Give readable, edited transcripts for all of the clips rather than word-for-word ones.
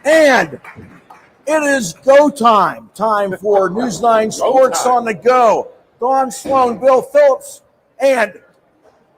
And it is go time. Time for News9 Sports on the go. Don Sloan, Bill Phillips, and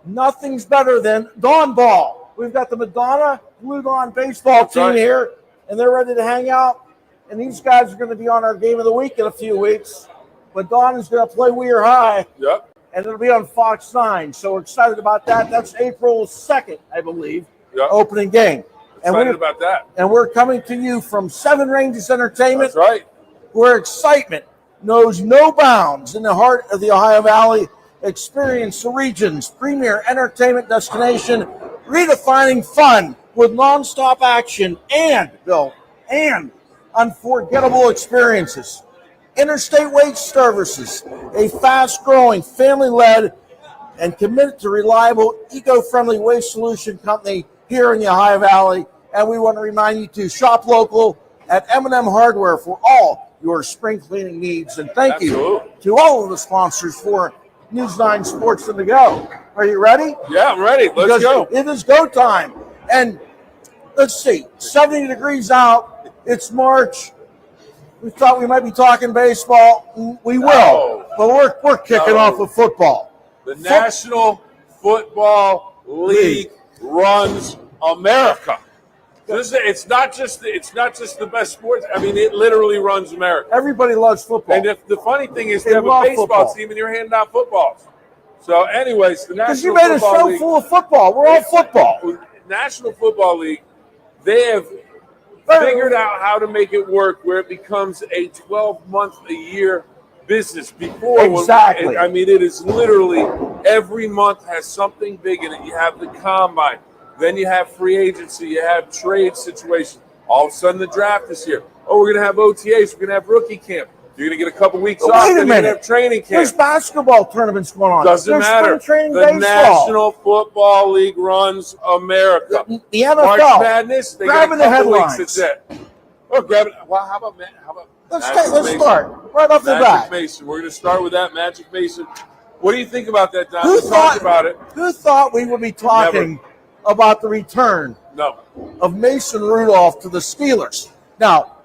nothing's better than Dawn Ball. We've got the Madonna Glued On baseball team here, and they're ready to hang out. And these guys are going to be on our game of the week in a few weeks. But Dawn is going to play Weir High. Yep. And it'll be on Fox 9. So we're excited about that. That's April 2nd, I believe, opening game. Excited about that. And we're coming to you from Seven Ranges Entertainment. That's right. Where excitement knows no bounds in the heart of the Ohio Valley. Experience the region's premier entertainment destination, redefining fun with nonstop action and unforgettable experiences. Interstate Waste Services, a fast-growing, family-led, and committed to reliable, eco-friendly waste solution company here in the Ohio Valley. And we want to remind you to shop local at M&M Hardware for all your spring cleaning needs. And thank you to all of the sponsors for News9 Sports on the go. Are you ready? Yeah, I'm ready. Let's go. It is go time. And let's see, 70 degrees out. It's March. We thought we might be talking baseball. We will. But we're kicking off with football. The National Football League runs America. It's not just the best sports. I mean, it literally runs America. Everybody loves football. And the funny thing is, they have a baseball team, and you're handing out footballs. So, anyways, the National Football League. Because you made a show full of football. We're all football. National Football League, they have figured out how to make it work where it becomes a 12-month-a-year business. Before, exactly. It is literally every month has something big in it. You have the combine. Then you have free agency. You have trade situations. All of a sudden, the draft is here. Oh, we're going to have OTAs. We're going to have rookie camp. You're going to get a couple weeks off. Wait a minute. You're going to have training camp. There's basketball tournaments going on. Doesn't matter. Spring training the baseball. National Football League runs America. The NFL. March Madness. They grabbing got a couple the headlines. Weeks. That's it. Oh, grab it. Well, how about Let's start right off the bat. Magic Mason. We're going to start with that. Magic Mason. What do you think about that, Don? Who thought we would be talking about the return of Mason Rudolph to the Steelers? Now,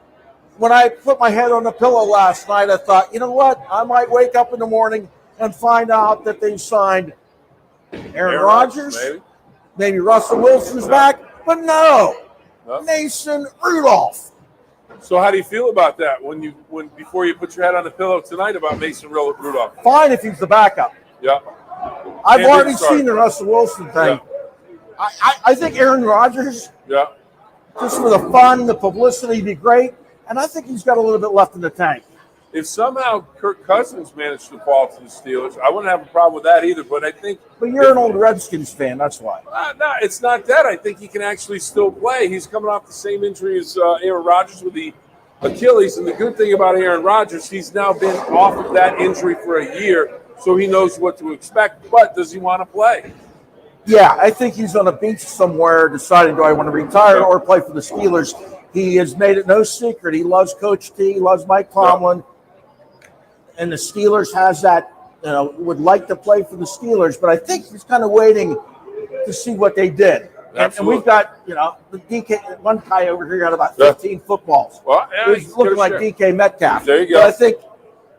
when I put my head on the pillow last night, I thought, you know what? I might wake up in the morning and find out that they signed Aaron Rodgers. Maybe Russell Wilson's back. But no, Mason Rudolph. So how do you feel about that before you put your head on the pillow tonight about Mason Rudolph? Fine if he's the backup. Yeah. I've already seen the Russell Wilson thing. Yeah. I think Aaron Rodgers, just for the fun, the publicity, would be great. And I think he's got a little bit left in the tank. If somehow Kirk Cousins managed to fall to the Steelers, I wouldn't have a problem with that either. But I think. But you're an old Redskins fan, that's why. No, it's not that. I think he can actually still play. He's coming off the same injury as Aaron Rodgers with the Achilles. And the good thing about Aaron Rodgers, he's now been off of that injury for a year, so he knows what to expect. But does he want to play? Yeah, I think he's on a beach somewhere deciding, do I want to retire or play for the Steelers? He has made it no secret. He loves Coach T. He loves Mike Tomlin. And the Steelers has that, would like to play for the Steelers. But I think he's kind of waiting to see what they did. And we've got, the DK, one guy over here got about 15 footballs. Well, he's looking like DK Metcalf. There you go. But I think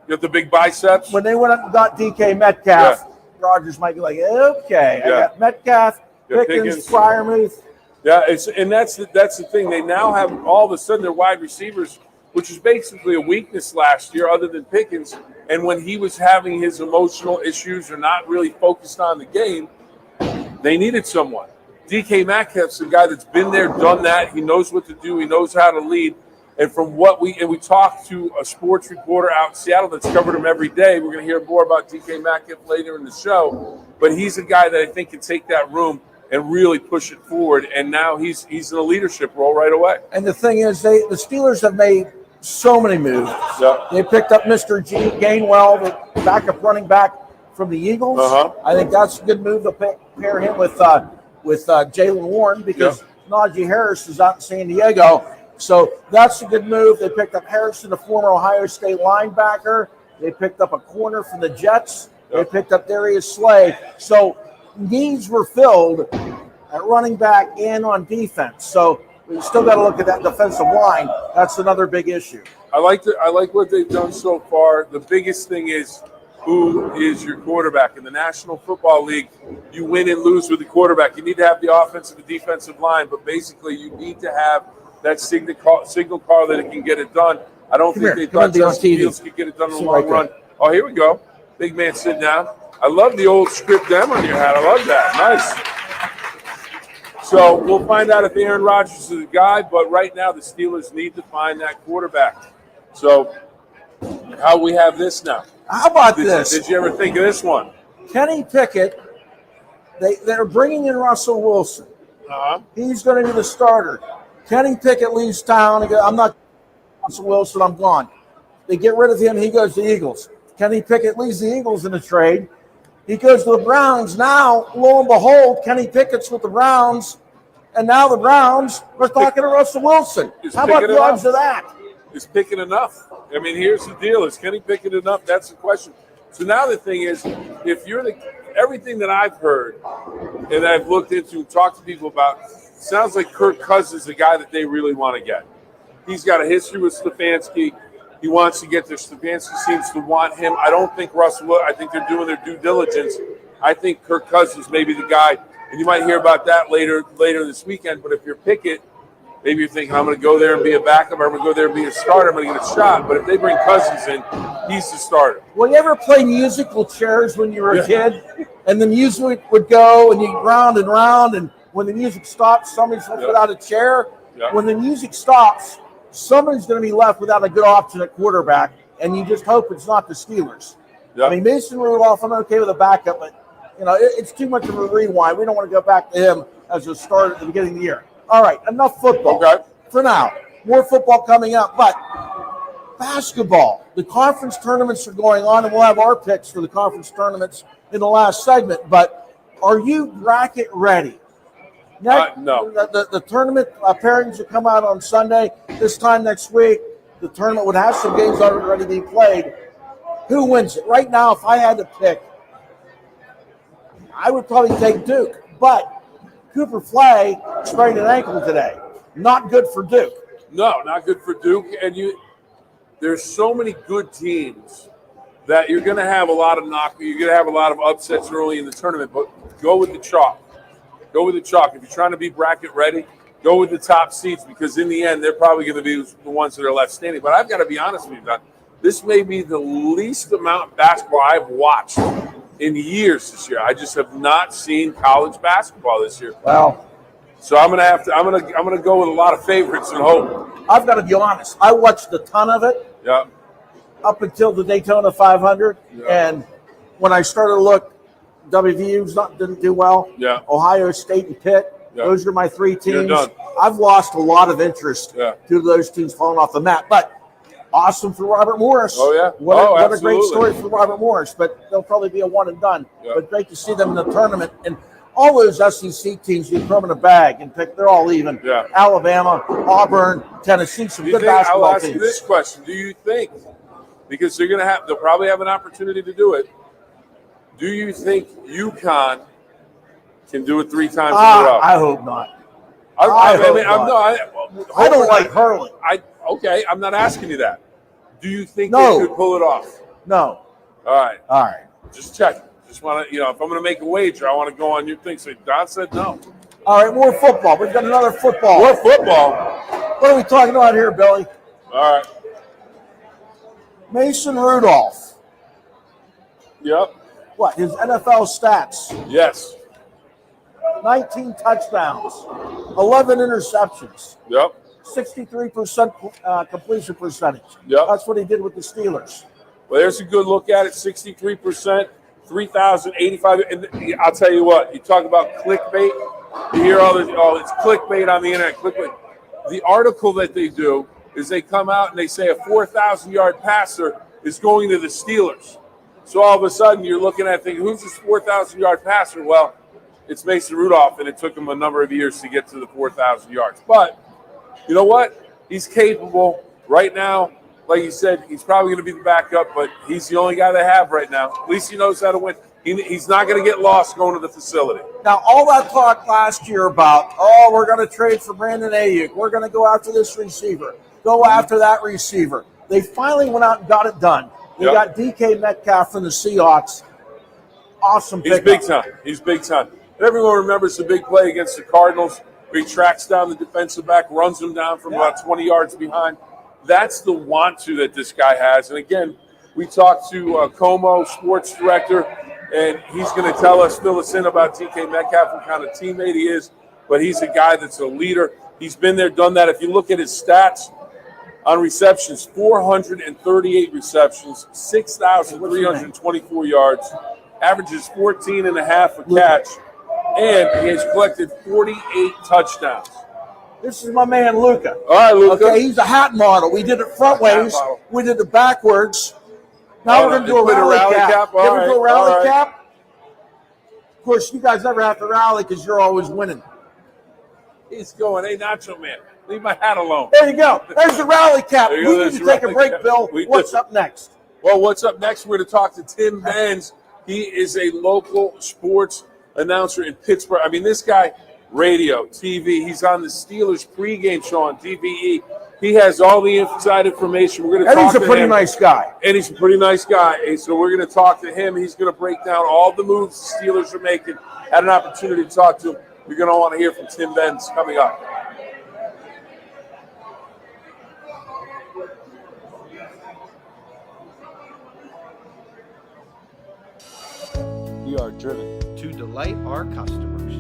you have the big biceps. When they went up and got DK Metcalf, Rodgers might be like, okay, I got Metcalf, Pickens, Freiermuth. Yeah, and that's the thing. They now have all of a sudden their wide receivers, which was basically a weakness last year, other than Pickens. And when he was having his emotional issues or not really focused on the game, they needed someone. DK Metcalf's a guy that's been there, done that. He knows what to do. He knows how to lead. And from what we talked to a sports reporter out in Seattle that's covered him every day. We're going to hear more about DK Metcalf later in the show. But he's a guy that I think can take that room and really push it forward. And now he's in a leadership role right away. And the thing is, the Steelers have made so many moves. Yeah. They picked up Mr. Gainwell, the backup running back from the Eagles. I think that's a good move to pair him with Jaylen Warren because Najee Harris is out in San Diego. So that's a good move. They picked up Harrison, the former Ohio State linebacker. They picked up a corner from the Jets. They picked up Darius Slay. So needs were filled at running back and on defense. So you still got to look at that defensive line. That's another big issue. I like what they've done so far. The biggest thing is who is your quarterback. In the National Football League, you win and lose with the quarterback. You need to have the offensive and defensive line, but basically you need to have that signal car that it can get it done. I don't think they thought Justin Fields could get it done in the long run. Oh, here we go. Big man sitting down. I love the old script M on your hat. I love that. Nice. So we'll find out if Aaron Rodgers is the guy, but right now the Steelers need to find that quarterback. So how we have this now? How about this? Did you ever think of this one? Kenny Pickett, they're bringing in Russell Wilson. He's going to be the starter. Kenny Pickett leaves town. He goes, I'm not Russell Wilson, I'm gone. They get rid of him. He goes to the Eagles. Kenny Pickett leaves the Eagles in a trade. He goes to the Browns. Now, lo and behold, Kenny Pickett's with the Browns, and now the Browns are talking to Russell Wilson. How about the odds of that? Is Pickett enough? I mean, here's the deal. Is Kenny Pickett enough? That's the question. So now the thing is, if you're everything that I've heard and I've looked into and talked to people about, sounds like Kirk Cousins is the guy that they really want to get. He's got a history with Stefanski. He wants to get there. Stefanski seems to want him. I don't think Russell. I think they're doing their due diligence. I think Kirk Cousins may be the guy, and you might hear about that later this weekend. But if you're Pickett, maybe you're thinking, I'm going to go there and be a backup, or I'm going to go there and be a starter. I'm going to get a shot. But if they bring Cousins in, he's the starter. Well, you ever play musical chairs when you were a kid? And the music would go, and you round and round, and when the music stops, somebody's left without a chair. When the music stops, somebody's going to be left without a good option at quarterback, and you just hope it's not the Steelers. I mean, Mason Rudolph, I'm okay with a backup, but it's too much of a rewind. We don't want to go back to him as a starter at the beginning of the year. All right, enough football for now. More football coming up, but basketball. The conference tournaments are going on, and we'll have our picks for the conference tournaments in the last segment. But are you bracket ready? No. The tournament pairings will come out on Sunday. This time next week, the tournament would have some games already being played. Who wins it? Right now, if I had to pick, I would probably take Duke. But Cooper Flay sprained an ankle today. Not good for Duke. No, not good for Duke. And there's so many good teams that you're going to have a lot of you're going to have a lot of upsets early in the tournament. But go with the chalk. Go with the chalk. If you're trying to be bracket ready, go with the top seeds, because in the end, they're probably going to be the ones that are left standing. But I've got to be honest with you, Don. This may be the least amount of basketball I've watched in years this year. I just have not seen college basketball this year. Well, so I'm gonna go with a lot of favorites and hope. I've got to be honest. I watched a ton of it. Yeah. Up until the Daytona 500, and when I started to look, WVU's didn't do well. Yeah. Ohio State and Pitt. Yeah. Those are my three teams. You're done. I've lost a lot of interest due to those teams falling off the map. But awesome for Robert Morris. Oh, yeah. What a great story for Robert Morris. But they'll probably be a one and done. Yeah. But great to see them in the tournament. And all those SEC teams, you throw them in a bag and pick. They're all even. Yeah. Alabama, Auburn, Tennessee, some good basketball I'll ask teams. you this question: do you think, because they'll probably have an opportunity to do it, do you think UConn can do it 3 times in a row? I hope not. I don't like hurling. I'm not asking you that. Do you think they could pull it off? No. All right. Just check. Just want to, if I'm going to make a wager, I want to go on your thing. Say, Don said no. All right, more football. We've got another football. More football. What are we talking about here, Billy? All right. Mason Rudolph. Yep. What, his NFL stats? Yes. 19 touchdowns, 11 interceptions. Yep. 63% completion percentage. Yep. That's what he did with the Steelers. Well, there's a good look at it. 63%, 3,085. And I'll tell you what, you talk about clickbait. You hear all this, it's clickbait on the internet. Clickbait. The article that they do is they come out and they say a 4,000-yard passer is going to the Steelers. So all of a sudden you're looking at thinking, who's this 4,000-yard passer? Well, it's Mason Rudolph, and it took him a number of years to get to the 4,000 yards. But you know what? He's capable right now. Like you said, he's probably going to be the backup, but he's the only guy they have right now. At least he knows how to win. He's not going to get lost going to the facility. Now, all that talk last year about, we're going to trade for Brandon Ayuk, we're going to go after this receiver, go after that receiver. They finally went out and got it done. They got DK Metcalf from the Seahawks. Awesome pickup. He's big time. And everyone remembers the big play against the Cardinals where he tracks down the defensive back, runs him down from about 20 yards behind. That's the want-to that this guy has. And, again, we talked to Como, sports director, and he's going to fill us in about DK Metcalf, what kind of teammate he is. But he's a guy that's a leader. He's been there, done that. If you look at his stats on receptions, 438 receptions, 6,324 yards, averages 14 and a half a catch, and he has collected 48 touchdowns. This is my man, Luca. All right, Luca. Okay, he's a hat model. We did it front ways. We did it backwards. Now we're going to do a rally cap. Can we do a rally cap? Of course, you guys never have to rally because you're always winning. He's going, hey, Nacho Man, leave my hat alone. There you go. There's the rally cap. We need to take a break, Bill. What's up next? Well, what's up next? We're going to talk to Tim Benz. He is a local sports announcer in Pittsburgh. I mean, this guy, radio, TV, he's on the Steelers pregame show on DVE. He has all the inside information. We're going to talk to him. And he's a pretty nice guy. And he's a pretty nice guy. And so we're going to talk to him. He's going to break down all the moves the Steelers are making. Had an opportunity to talk to him. You're going to want to hear from Tim Benz coming up. We are driven to delight our customers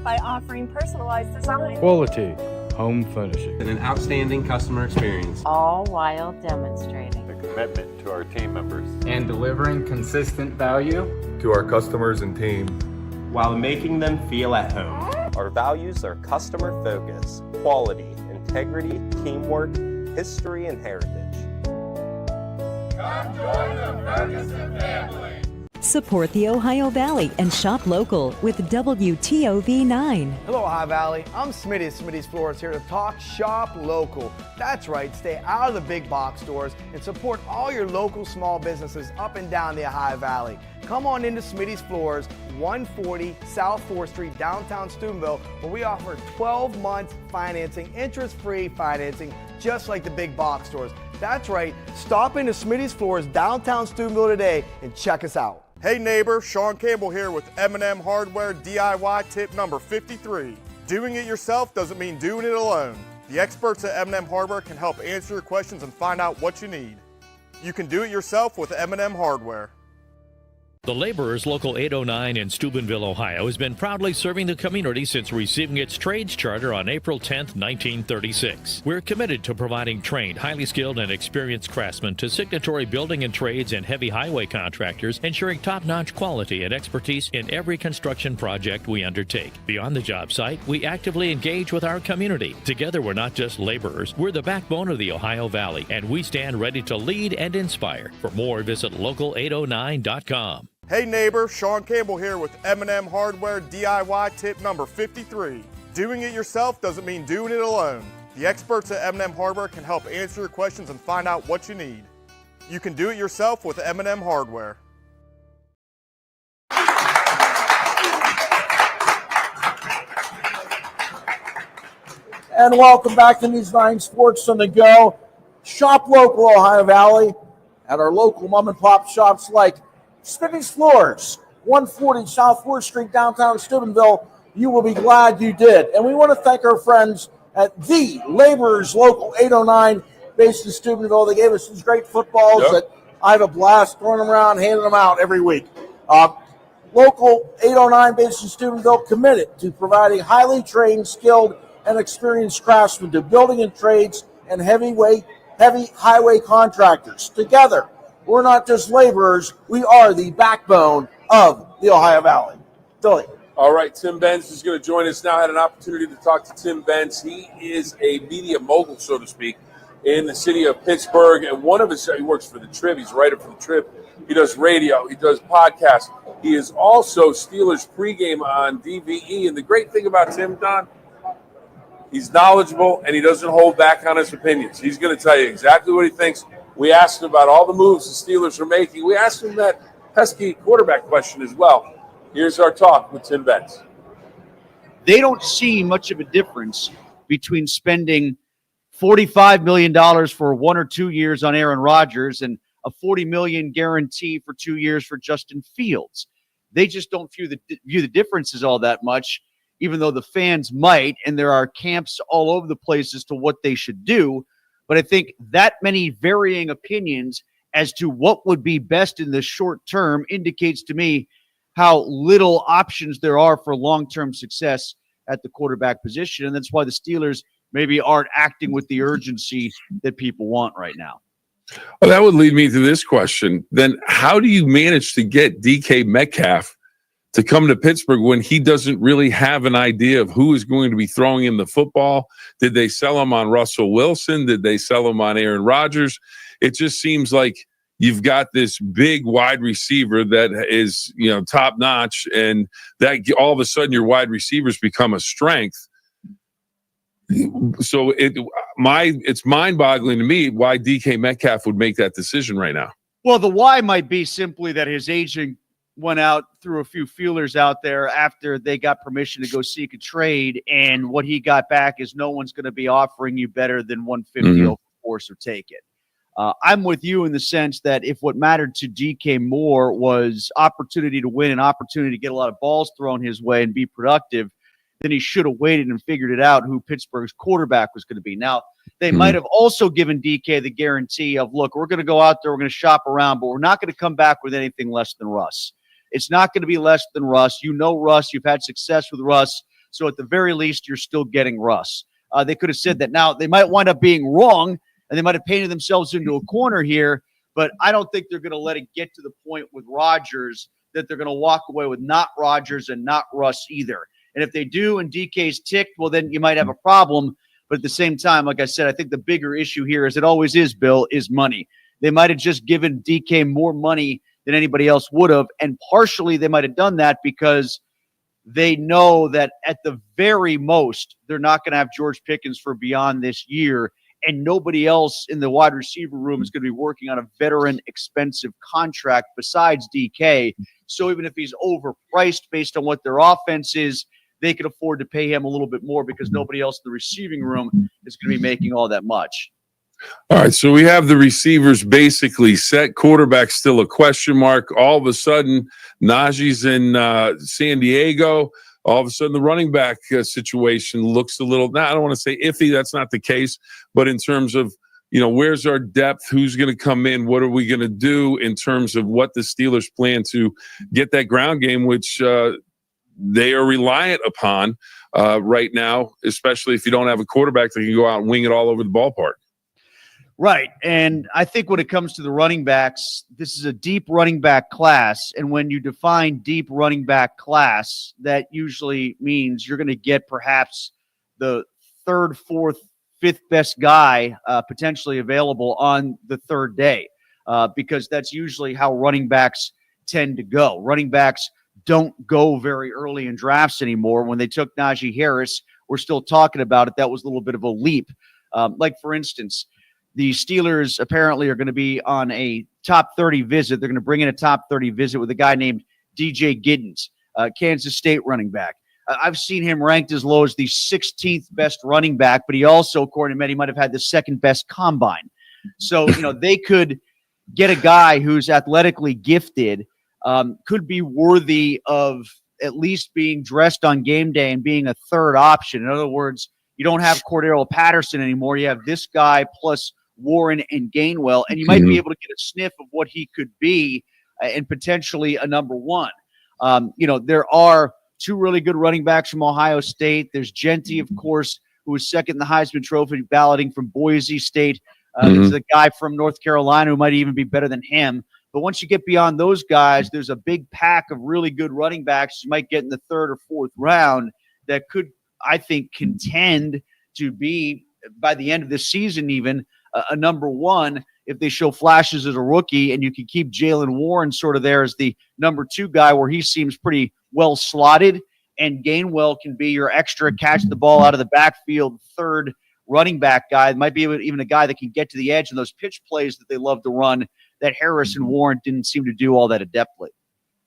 by offering personalized design, quality home furnishing, and an outstanding customer experience, all while demonstrating the commitment to our team members and delivering consistent value to our customers and team while making them feel at home. Our values are customer focus, quality, integrity, teamwork, history, and heritage. Come join the Ferguson family. Support the Ohio Valley and shop local with WTOV 9. Hello, Ohio Valley. I'm Smitty at Smitty's Floors here to talk shop local. That's right, stay out of the big box stores and support all your local small businesses up and down the Ohio Valley. Come on into Smitty's Floors, 140 South 4th Street, downtown Steubenville, where we offer 12 months financing, interest-free financing, just like the big box stores. That's right, stop into Smitty's Floors, downtown Steubenville today and check us out. Hey neighbor, Sean Campbell here with M&M Hardware DIY tip number 53. Doing it yourself doesn't mean doing it alone. The experts at M&M Hardware can help answer your questions and find out what you need. You can do it yourself with M&M Hardware. The Laborers Local 809 in Steubenville, Ohio, has been proudly serving the community since receiving its trades charter on April 10, 1936. We're committed to providing trained, highly skilled, and experienced craftsmen to signatory building and trades and heavy highway contractors, ensuring top-notch quality and expertise in every construction project we undertake. Beyond the job site, we actively engage with our community. Together, we're not just laborers, we're the backbone of the Ohio Valley, and we stand ready to lead and inspire. For more, visit local809.com. Hey neighbor, Sean Campbell here with M&M Hardware DIY tip number 53. Doing it yourself doesn't mean doing it alone. The experts at M&M Hardware can help answer your questions and find out what you need. You can do it yourself with M&M Hardware. And welcome back to News9 Sports on the Go. Shop local, Ohio Valley, at our local mom and pop shops like Smitty's Floors, 140 South 4th Street, downtown Steubenville. You will be glad you did. And we want to thank our friends at the Laborers Local 809, based in Steubenville. They gave us these great footballs that I have a blast throwing them around, handing them out every week. Local 809, based in Steubenville, committed to providing highly trained, skilled, and experienced craftsmen to building and trades and heavy highway contractors. Together, we're not just laborers, we are the backbone of the Ohio Valley. Billy. All right, Tim Benz is going to join us now. I had an opportunity to talk to Tim Benz. He is a media mogul, so to speak, in the city of Pittsburgh. And he works for the Trib. He's a writer for the Trib. He does radio. He does podcasts. He is also Steelers pregame on DVE. And the great thing about Tim, Don, he's knowledgeable and he doesn't hold back on his opinions. He's going to tell you exactly what he thinks. We asked him about all the moves the Steelers are making. We asked him that, pesky quarterback question as well. Here's our talk with Tim Benz. They don't see much of a difference between spending $45 million for 1 or 2 years on Aaron Rodgers and a $40 million guarantee for 2 years for Justin Fields. They just don't view the differences all that much, even though the fans might, and there are camps all over the place as to what they should do. But I think that many varying opinions as to what would be best in the short term indicates to me how little options there are for long-term success at the quarterback position. And that's why the Steelers maybe aren't acting with the urgency that people want right now. Well, that would lead me to this question. Then how do you manage to get DK Metcalf to come to Pittsburgh when he doesn't really have an idea of who is going to be throwing him the football? Did they sell him on Russell Wilson? Did they sell him on Aaron Rodgers? It just seems like you've got this big wide receiver that is, top notch, and that all of a sudden your wide receivers become a strength. So it's mind-boggling to me why DK Metcalf would make that decision right now. Well, the why might be simply that his agent went out, threw a few feelers out there after they got permission to go seek a trade, and what he got back is no one's going to be offering you better than 150 over force or take it. I'm with you in the sense that if what mattered to DK Moore was opportunity to win, an opportunity to get a lot of balls thrown his way and be productive, then he should have waited and figured it out who Pittsburgh's quarterback was going to be. Now, they might have also given DK the guarantee of, look, we're going to go out there, we're going to shop around, but we're not going to come back with anything less than Russ. It's not going to be less than Russ. You know Russ. You've had success with Russ. So at the very least, you're still getting Russ. They could have said that. Now, they might wind up being wrong, and they might have painted themselves into a corner here, but I don't think they're going to let it get to the point with Rodgers that they're going to walk away with not Rodgers and not Russ either. And if they do and DK's ticked, well, then you might have a problem. But at the same time, like I said, I think the bigger issue here, as it always is, Bill, is money. They might have just given DK more money than anybody else would have. And partially they might have done that because they know that at the very most, they're not going to have George Pickens for beyond this year. And nobody else in the wide receiver room is going to be working on a veteran expensive contract besides DK. So even if he's overpriced based on what their offense is, they can afford to pay him a little bit more because nobody else in the receiving room is going to be making all that much. All right, so we have the receivers basically set. Quarterback still a question mark. All of a sudden, Najee's in San Diego. All of a sudden, the running back situation looks a little, I don't want to say iffy. That's not the case. But in terms of, where's our depth? Who's going to come in? What are we going to do in terms of what the Steelers plan to get that ground game, which they are reliant upon right now, especially if you don't have a quarterback that can go out and wing it all over the ballpark. Right. And I think when it comes to the running backs, this is a deep running back class. And when you define deep running back class, that usually means you're going to get perhaps the third, fourth, fifth best guy potentially available on the third day because that's usually how running backs tend to go. Running backs don't go very early in drafts anymore. When they took Najee Harris, we're still talking about it. That was a little bit of a leap. Like, for instance, the Steelers apparently are going to be on a top 30 visit. They're going to bring in a top 30 visit with a guy named DJ Giddens, Kansas State running back. I've seen him ranked as low as the 16th best running back, but he also, according to many, might have had the second best combine. So, they could get a guy who's athletically gifted, could be worthy of at least being dressed on game day and being a third option. In other words, you don't have Cordero Patterson anymore. You have this guy plus Warren and Gainwell, and you might be able to get a sniff of what he could be and potentially a number one. There are two really good running backs from Ohio State. There's Genty, of course, who was second in the Heisman Trophy balloting from Boise State. There's a guy from North Carolina who might even be better than him. But once you get beyond those guys, there's a big pack of really good running backs you might get in the third or fourth round that could, I think, contend to be, by the end of this season even, a number one if they show flashes as a rookie, and you can keep Jalen Warren sort of there as the number two guy where he seems pretty well slotted, and Gainwell can be your extra catch the ball out of the backfield third running back guy. It might be even a guy that can get to the edge and those pitch plays that they love to run that Harris and Warren didn't seem to do all that adeptly.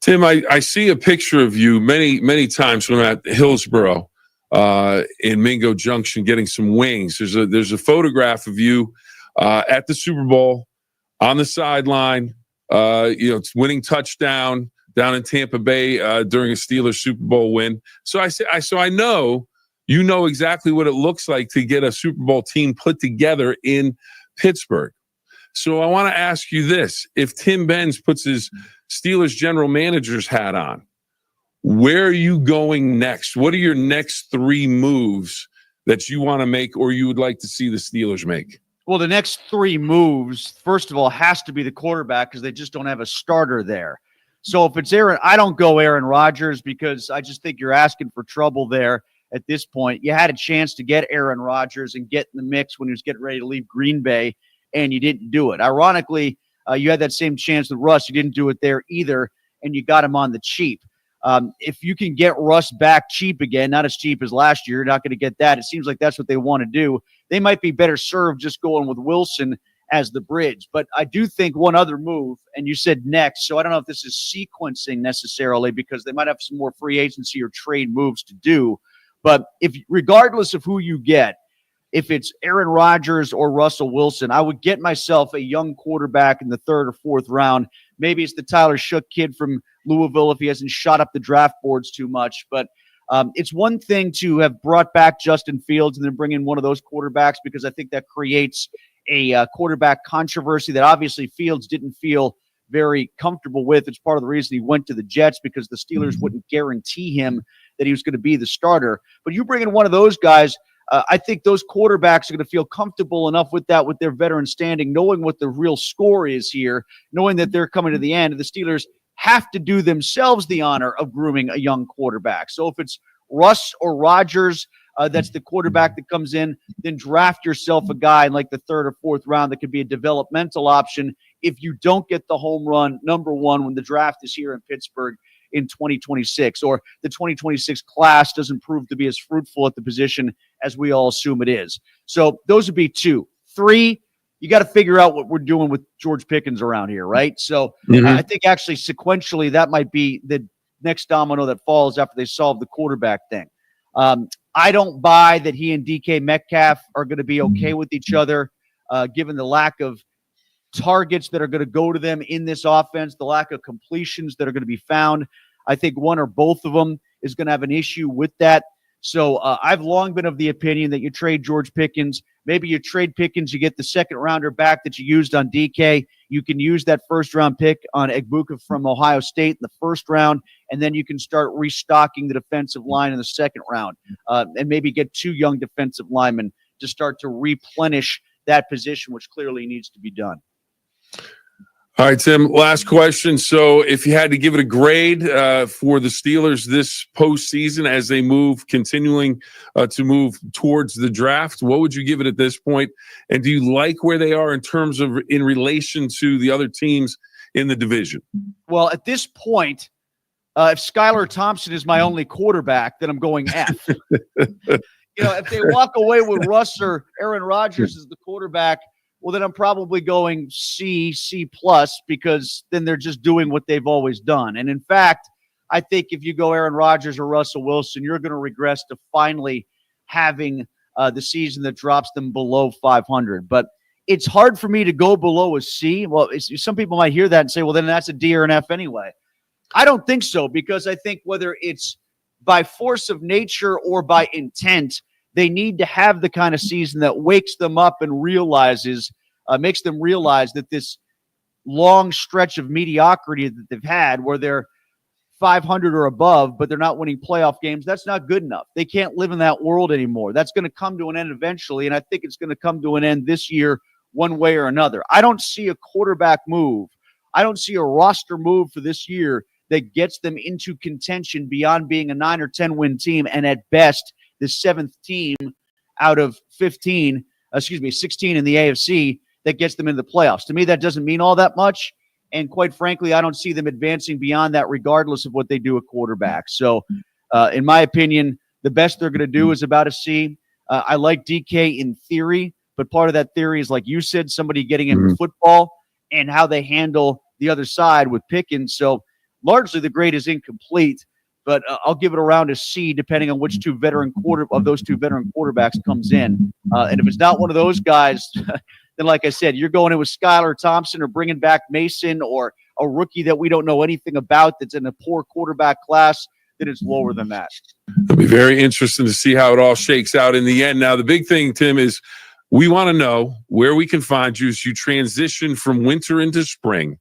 Tim, I see a picture of you many times when I'm at Hillsboro in Mingo Junction getting some wings. There's a photograph of you at the Super Bowl on the sideline, it's winning touchdown down in Tampa Bay during a Steelers Super Bowl win. So I know you know exactly what it looks like to get a Super Bowl team put together in Pittsburgh. So I want to ask you this. If Tim Benz puts his Steelers general manager's hat on, where are you going next? What are your next 3 moves that you want to make or you would like to see the Steelers make? Well, the next 3 moves, first of all, has to be the quarterback because they just don't have a starter there. So if it's Aaron, I don't go Aaron Rodgers because I just think you're asking for trouble there at this point. You had a chance to get Aaron Rodgers and get in the mix when he was getting ready to leave Green Bay, and you didn't do it. Ironically, you had that same chance with Russ. You didn't do it there either, and you got him on the cheap. If you can get Russ back cheap again, not as cheap as last year, you're not going to get that. It seems like that's what they want to do. They might be better served just going with Wilson as the bridge. But I do think one other move, and you said next, so I don't know if this is sequencing necessarily because they might have some more free agency or trade moves to do. But if regardless of who you get, if it's Aaron Rodgers or Russell Wilson, I would get myself a young quarterback in the 3rd or 4th round. Maybe it's the Tyler Shook kid from Louisville if he hasn't shot up the draft boards too much. But it's one thing to have brought back Justin Fields and then bring in one of those quarterbacks because I think that creates a quarterback controversy that obviously Fields didn't feel very comfortable with. It's part of the reason he went to the Jets because the Steelers wouldn't guarantee him that he was going to be the starter. But you bring in one of those guys, I think those quarterbacks are going to feel comfortable enough with that, with their veteran standing, knowing what the real score is here, knowing that they're coming to the end. And the Steelers have to do themselves the honor of grooming a young quarterback. So if it's Russ or Rodgers, that's the quarterback that comes in, then draft yourself a guy in like the 3rd or 4th round that could be a developmental option if you don't get the home run number 1 when the draft is here in Pittsburgh in 2026, or the 2026 class doesn't prove to be as fruitful at the position as we all assume it is. So those would be 2. 3, you got to figure out what we're doing with George Pickens around here, right? So I think actually sequentially that might be the next domino that falls after they solve the quarterback thing. I don't buy that he and DK Metcalf are going to be okay with each other, given the lack of targets that are going to go to them in this offense, the lack of completions that are going to be found. I think one or both of them is going to have an issue with that. So I've long been of the opinion that you trade George Pickens. Maybe you trade Pickens, you get the 2nd rounder back that you used on DK. You can use that 1st round pick on Egbuka from Ohio State in the 1st round, and then you can start restocking the defensive line in the 2nd round, and maybe get 2 young defensive linemen to start to replenish that position, which clearly needs to be done. All right, Tim, last question. So if you had to give it a grade for the Steelers this postseason as they continuing to move towards the draft, what would you give it at this point? And do you like where they are in relation to the other teams in the division? Well, at this point, if Skylar Thompson is my only quarterback, then I'm going F. If they walk away with Russ or Aaron Rodgers as the quarterback, well, then I'm probably going C+, because then they're just doing what they've always done. And in fact, I think if you go Aaron Rodgers or Russell Wilson, you're going to regress to finally having the season that drops them below 500. But it's hard for me to go below a C. Well, some people might hear that and say, well, then that's a D or an F anyway. I don't think so, because I think whether it's by force of nature or by intent, they need to have the kind of season that wakes them up and makes them realize that this long stretch of mediocrity that they've had where they're 500 or above, but they're not winning playoff games, that's not good enough. They can't live in that world anymore. That's going to come to an end eventually, and I think it's going to come to an end this year one way or another. I don't see a quarterback move. I don't see a roster move for this year that gets them into contention beyond being a 9 or 10 win team, and at best, the 7th team out of 16 in the AFC that gets them into the playoffs. To me, that doesn't mean all that much. And quite frankly, I don't see them advancing beyond that regardless of what they do at quarterback. So in my opinion, the best they're going to do is about a C. I like DK in theory, but part of that theory is, like you said, somebody getting him football. and how they handle the other side with Pickens. So largely the grade is incomplete, but I'll give it around a C depending on which those two veteran quarterbacks comes in. And if it's not one of those guys, then like I said, you're going in with Skylar Thompson or bringing back Mason or a rookie that we don't know anything about that's in a poor quarterback class, then it's lower than that. It'll be very interesting to see how it all shakes out in the end. Now, the big thing, Tim, is we want to know where we can find you as you transition from winter into spring.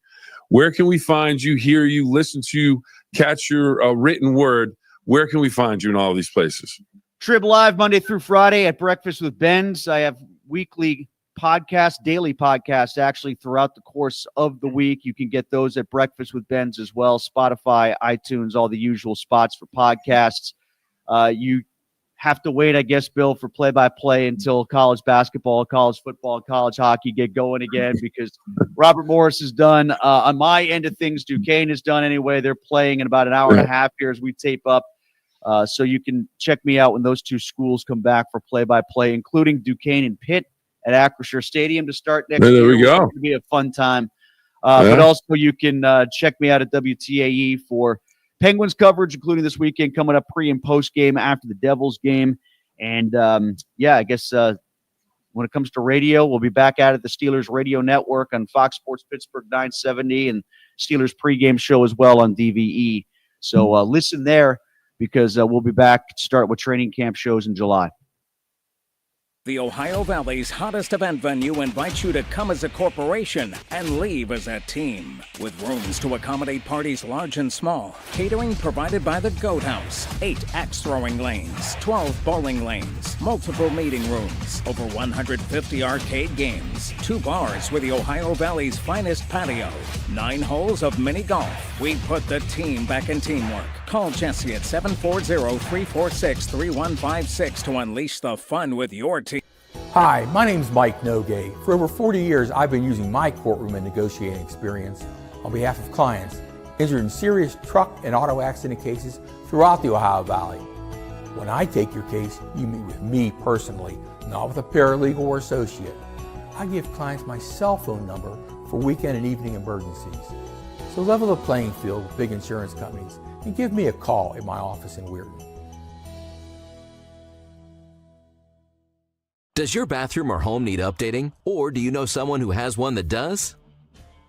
Where can we find you, hear you, listen to you, catch your written word? Where can we find you in all of these places? Trib Live Monday through Friday at Breakfast with Ben's. I have weekly podcasts, daily podcasts, actually, throughout the course of the week. You can get those at Breakfast with Ben's as well. Spotify, iTunes, all the usual spots for podcasts. You have to wait, I guess, Bill, for play-by-play until college basketball, college football, college hockey get going again because Robert Morris is done. On my end of things, Duquesne is done anyway. They're playing in about an hour and a half here as we tape up. So you can check me out when those two schools come back for play-by-play, including Duquesne and Pitt at Acrisure Stadium to start next year. There we go. It's going to be a fun time. But also you can check me out at WTAE for Penguins coverage, including this weekend, coming up pre- and post-game after the Devils game. And, I guess when it comes to radio, we'll be back out at the Steelers Radio Network on Fox Sports Pittsburgh 970 and Steelers pregame show as well on DVE. So listen there because we'll be back to start with training camp shows in July. The Ohio Valley's hottest event venue invites you to come as a corporation and leave as a team. With rooms to accommodate parties large and small, catering provided by the Goat House, 8 axe throwing lanes, 12 bowling lanes, multiple meeting rooms, over 150 arcade games, 2 bars with the Ohio Valley's finest patio, 9 holes of mini golf. We put the team back in teamwork. Call Jesse at 740-346-3156 to unleash the fun with your team. Hi, my name's Mike Nogay. For over 40 years, I've been using my courtroom and negotiating experience on behalf of clients injured in serious truck and auto accident cases throughout the Ohio Valley. When I take your case, you meet with me personally, not with a paralegal or associate. I give clients my cell phone number for weekend and evening emergencies. So level the playing field with big insurance companies and give me a call at my office in Weirton. Does your bathroom or home need updating? Or do you know someone who has one that does?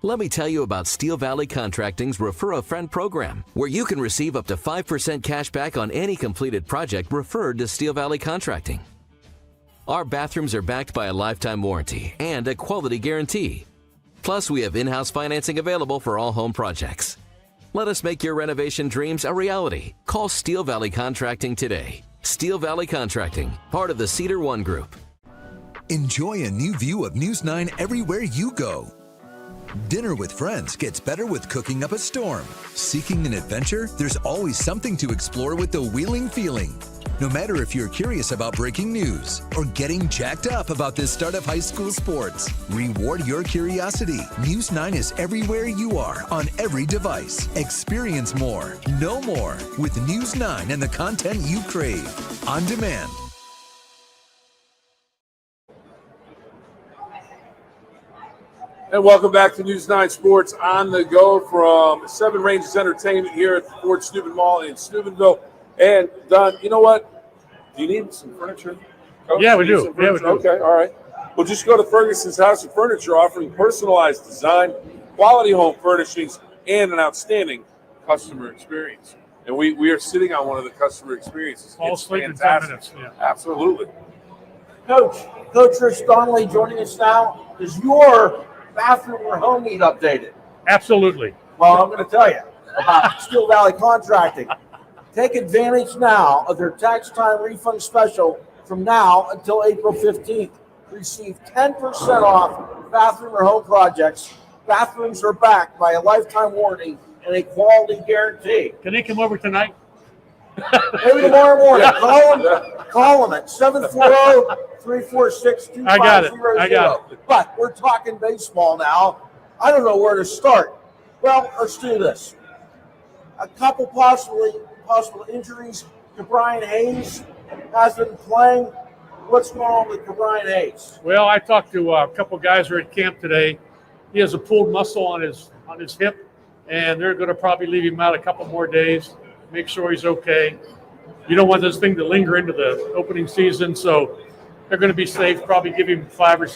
Let me tell you about Steel Valley Contracting's Refer a Friend program, where you can receive up to 5% cash back on any completed project referred to Steel Valley Contracting. Our bathrooms are backed by a lifetime warranty and a quality guarantee. Plus, we have in-house financing available for all home projects. Let us make your renovation dreams a reality. Call Steel Valley Contracting today. Steel Valley Contracting, part of the Cedar One Group. Enjoy a new view of News 9 everywhere you go. Dinner with friends gets better with cooking up a storm. Seeking an adventure? There's always something to explore with the Wheeling Feeling. No matter if you're curious about breaking news or getting jacked up about the start of high school sports, reward your curiosity. News 9 is everywhere you are on every device. Experience more, know more with News 9 and the content you crave. On demand. And welcome back to News 9 Sports on the go from Seven Ranges Entertainment here at the Fort Steuben Mall in Steubenville. And Don, you know what? Do you need some furniture? Coach? Yeah, we do. Yeah, we do. Okay, all right. Well, just go to Ferguson's House of Furniture, offering personalized design, quality home furnishings, and an outstanding customer experience. And we are sitting on one of the customer experiences. All it's sleep in fantastic. 10 minutes. Yeah. Absolutely. Coach Rich Donnelly joining us now. Does your bathroom or home need updated? Absolutely. Well, I'm going to tell you about Steel Valley Contracting. Take advantage now of their tax time refund special from now until April 15th. Receive 10% off bathroom or home projects. Bathrooms are backed by a lifetime warranty and a quality guarantee. Can they come over tonight? Maybe tomorrow morning. Call them at 740-346-2500. I got it. But we're talking baseball now. I don't know where to start. Well, let's do this. A couple possible injuries. Brian Hayes has been playing. What's going on with Brian Hayes? Well, I talked to a couple guys who are at camp today. He has a pulled muscle on his hip, and they're going to probably leave him out a couple more days, make sure he's okay. You don't want this thing to linger into the opening season, so they're going to be safe, probably give him 5 or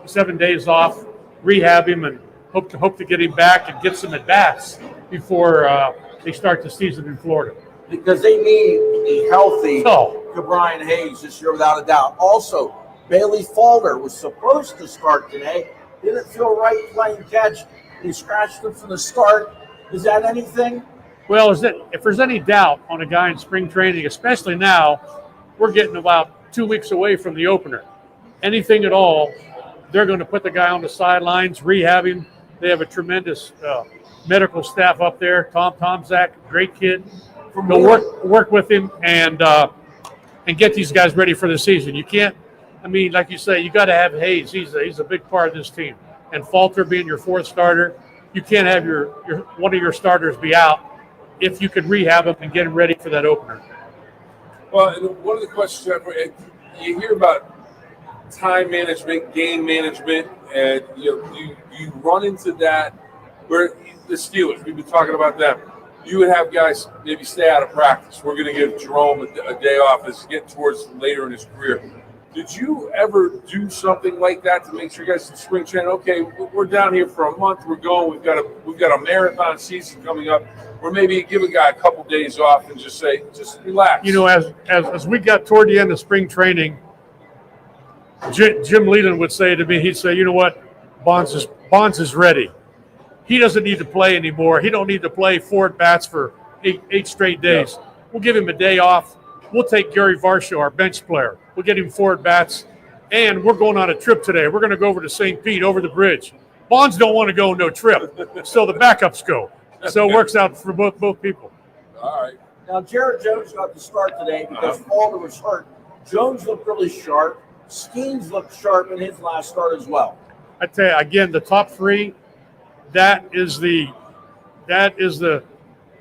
7 days off, rehab him, and hope to get him back and get some at-bats before they start the season in Florida. Because they need a healthy Brian Hayes this year without a doubt. Also, Bailey Falder was supposed to start today. Didn't feel right playing catch. He scratched him from the start. Is that anything? Well, if there's any doubt on a guy in spring training, especially now, we're getting about 2 weeks away from the opener. Anything at all, they're going to put the guy on the sidelines, rehab him. They have a tremendous medical staff up there. Tom Zach, great kid. Go work with him and get these guys ready for the season. You can't. I mean, like you say, you got to have Hayes. He's a big part of this team. And Falter being your fourth starter, you can't have your one of your starters be out if you could rehab him and get him ready for that opener. Well, one of the questions you hear about time management, game management, and you run into that where the Steelers, we've been talking about them. You would have guys maybe stay out of practice. We're going to give Jerome a day off as he gets towards later in his career. Did you ever do something like that to make sure you guys in spring training? Okay, we're down here for a month. We're going. We've got a marathon season coming up. Or maybe give a guy a couple days off and just say, just relax. You know, as we got toward the end of spring training, Jim Leland would say to me, he'd say, you know what, Bonds is ready. He doesn't need to play anymore. He don't need to play 4 at-bats for eight straight days. Yeah. We'll give him a day off. We'll take Gary Varsho, our bench player. We'll get him 4 at-bats. And we're going on a trip today. We're going to go over to St. Pete, over the bridge. Bonds don't want to go no trip, so the backups go. So it works out for both people. All right. Now, Jared Jones got the start today because Falder was hurt. Jones looked really sharp. Skeens looked sharp in his last start as well. I tell you, again, the top 3, that is the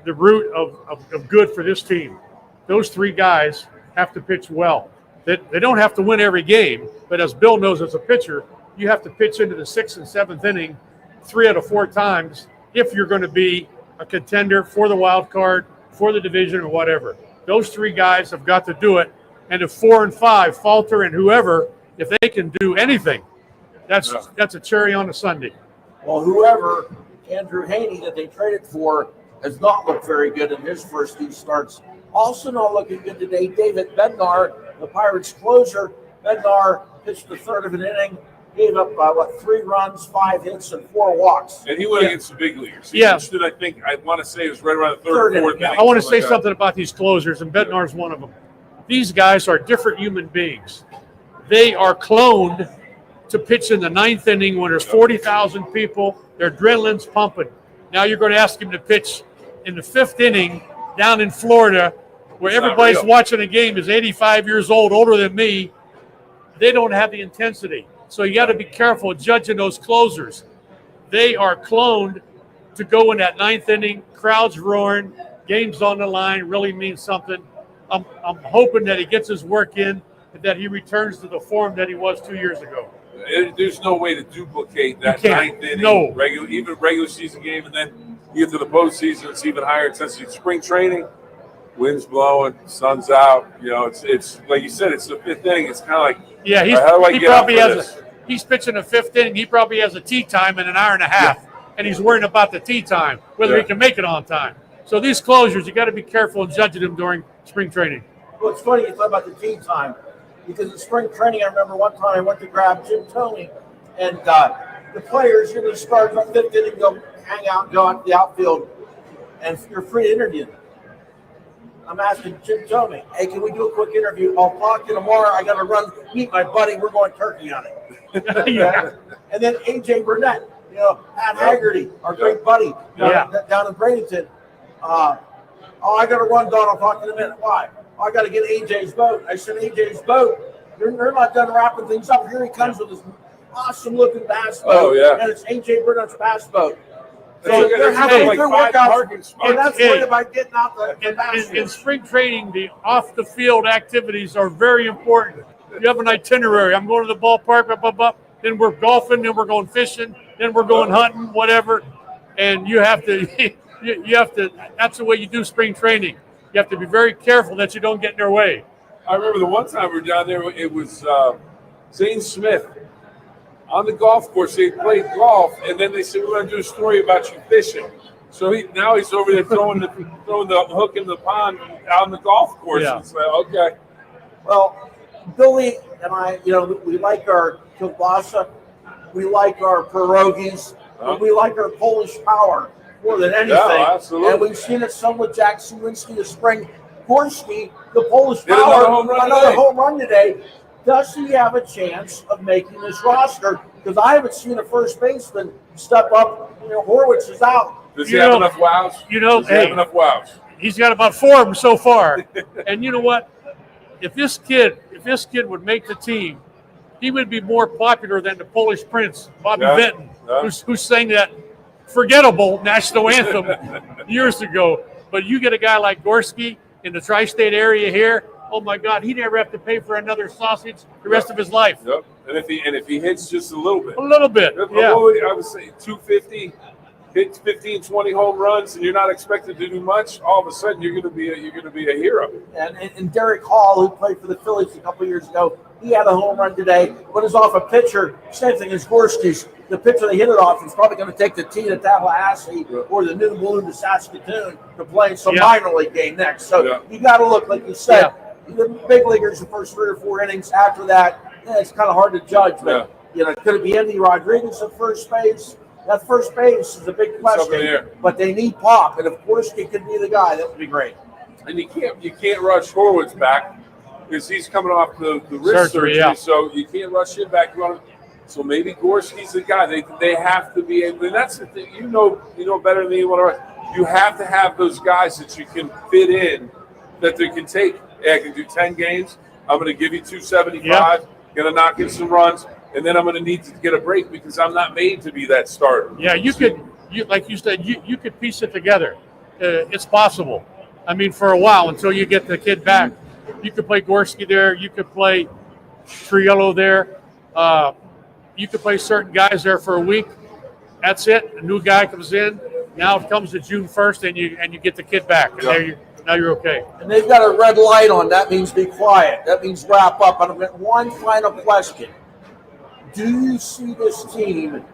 root of good for this team. Those 3 guys have to pitch well. They don't have to win every game, but as Bill knows as a pitcher, you have to pitch into the 6th and 7th inning 3 out of 4 times if you're going to be a contender for the wild card, for the division, or whatever. Those 3 guys have got to do it. And if 4 and 5, Falter and whoever, if they can do anything, that's a cherry on a sundae. Well, whoever, Andrew Haney, that they traded for, has not looked very good in his first 2 starts. Also not looking good today, David Bednar, the Pirates closer. Bednar pitched the 3rd of an inning, gave up, 3 runs, 5 hits, and 4 walks. And he went against the big leaguers. He pitched it, I want to say it was right around the 3rd or 4th inning. I want to say something about these closers, and Bednar's one of them. These guys are different human beings. They are cloned to pitch in the 9th inning when there's 40,000 people. Their adrenaline's pumping. Now you're going to ask him to pitch in the 5th inning down in Florida where everybody's watching a game is 85 years old, older than me. They don't have the intensity. So you got to be careful judging those closers. They are cloned to go in that 9th inning, crowds roaring, game's on the line, really means something. I'm hoping that he gets his work in and that he returns to the form that he was 2 years ago. There's no way to duplicate that 9th inning, regular season game, and then you get to the postseason, it's even higher intensity. Spring training, wind's blowing, sun's out. You know, it's like you said, it's the 5th inning. It's kind of like, how do I get up for this? He's pitching the 5th inning. He probably has a tee time in an hour and a half, and he's worrying about the tee time, whether he can make it on time. So these closures, you got to be careful in judging them during spring training. Well, it's funny you talk about the tee time, because in spring training, I remember one time I went to grab Jim Toney, and the players, you're going to start from 5th inning, go hang out and go out to the outfield, and you're free to interview them. I'm asking Jim Toney, hey, can we do a quick interview? I'll talk to you tomorrow. I got to run, meet my buddy. We're going turkey hunting. And then A.J. Burnett, Pat Haggerty, our great buddy down in Bradenton. I got to run, Don. I'll talk to you in a minute. Why? I got to get AJ's boat. I said, AJ's boat. You're not done wrapping things up. Here he comes with this awesome-looking bass boat. And it's A.J. Burnett's bass boat. So they're having good workouts, and that's worried about getting out the bass. In spring training, the off-the-field activities are very important. You have an itinerary. I'm going to the ballpark, then we're golfing, then we're going fishing, then we're going hunting, whatever. And you have to, you have to. That's the way you do spring training. You have to be very careful that you don't get in their way. I remember the one time we were down there. It was Zane Smith on the golf course. They played golf, and then they said, "We're going to do a story about you fishing." So he's over there throwing the hook in the pond out on the golf course. Yeah. It's like, okay. Well, Billy and I, we like our kielbasa, we like our pierogies, and we like our Polish power more than anything. Yeah, absolutely. And we've seen it some with Jack Sawinski this spring. Gorski, the Polish Did power, another home run today. Does he have a chance of making this roster? Because I haven't seen a first baseman step up. Horwitz is out. Does he have enough wows? Does he have enough wows? He's got about 4 of them so far. And you know what? If this kid would make the team, he would be more popular than the Polish Prince, Bobby Vinton, who sang that forgettable national anthem years ago. But you get a guy like Gorski in the tri-state area here. Oh my God, he'd never have to pay for another sausage the rest of his life. Yep. And if he hits just a little bit, yeah. I would say 250. Hit 15, 20 home runs, and you're not expected to do much. All of a sudden, you're going to be a hero. And Derek Hall, who played for the Phillies a couple years ago, he had a home run today, but is off a pitcher. Same thing as Gorski's. The pitcher they hit it off is probably going to take the T to Tallahassee or the New Balloon to Saskatoon to play some minor league game next. So you got to look, like you said, the big leaguers the first 3 or 4 innings. After that, it's kind of hard to judge. But could it be Andy Rodriguez at first base? That first base is a big question, but they need pop, and of course he could be the guy. That would be great. And you can't rush Horwitz back because he's coming off the wrist surgery, so you can't rush him back. So maybe Gorski's the guy. They have to be able, and that's the thing. You know better than anyone else. You have to have those guys that you can fit in, that they can take. Hey, I can do 10 games. I'm going to give you 275. Going to knock in some runs. And then I'm going to need to get a break because I'm not made to be that starter. Yeah, like you said, you could piece it together. It's possible. I mean, for a while until you get the kid back. You could play Gorski there. You could play Triello there. You could play certain guys there for a week. That's it. A new guy comes in. Now it comes to June 1st, and you get the kid back. And now you're okay. And they've got a red light on. That means be quiet. That means wrap up. And I've got one final question. Do you see this team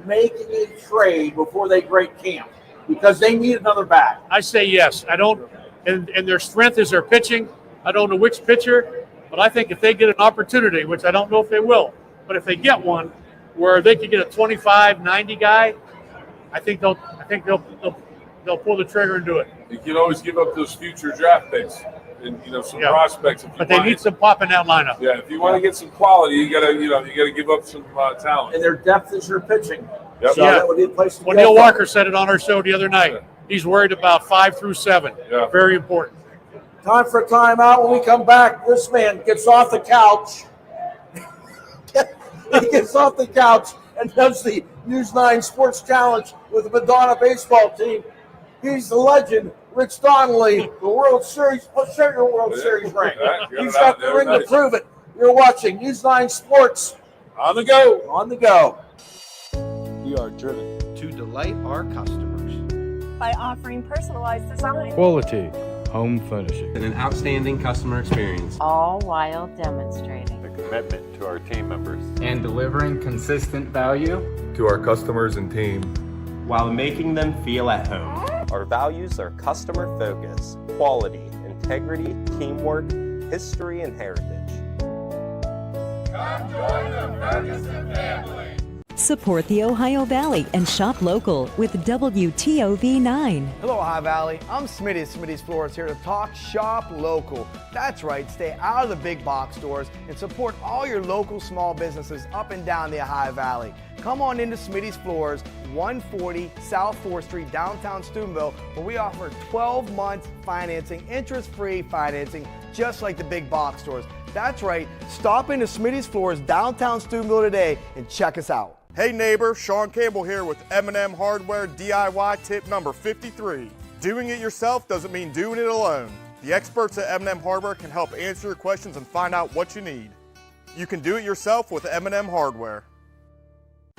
making a trade before they break camp? Because they need another bat. I say yes. I don't, and their strength is their pitching. I don't know which pitcher, but I think if they get an opportunity, which I don't know if they will, but if they get one where they could get a 25-90 guy, I think they'll pull the trigger and do it. You can always give up those future draft picks and some prospects. But they need some pop in that lineup. Yeah, if you want to get some quality, you gotta give up some talent. And their depth is your pitching. Yep. So that would be a place to Well, get Neil from. Walker said it on our show the other night. He's worried about 5 through 7. Yeah. Very important. Time for a timeout. When we come back, this man gets off the couch. He gets off the couch and does the News 9 Sports Challenge with the Madonna baseball team. He's the legend, Rich Donnelly, the World Series. Oh, share your World Series ring. He's got the ring to prove it. You're watching News 9 Sports. On the go. On the go. We are driven to delight our customers by offering personalized design, quality home furnishing, and an outstanding customer experience, all while demonstrating the commitment to our team members and delivering consistent value to our customers and team while making them feel at home. Our values are customer focus, quality, integrity, teamwork, history, and heritage. Come join the Ferguson family. Support the Ohio Valley and shop local with WTOV 9. Hello, Ohio Valley. I'm Smitty, Smitty's Floors, here to talk shop local. That's right, stay out of the big box stores and support all your local small businesses up and down the Ohio Valley. Come on into Smitty's Floors, 140 South 4th Street, downtown Steubenville, where we offer 12 months financing, interest-free financing, just like the big box stores. That's right, stop into Smitty's Floors, downtown Steubenville today and check us out. Hey neighbor, Sean Campbell here with M&M Hardware DIY tip number 53. Doing it yourself doesn't mean doing it alone. The experts at M&M Hardware can help answer your questions and find out what you need. You can do it yourself with M&M Hardware.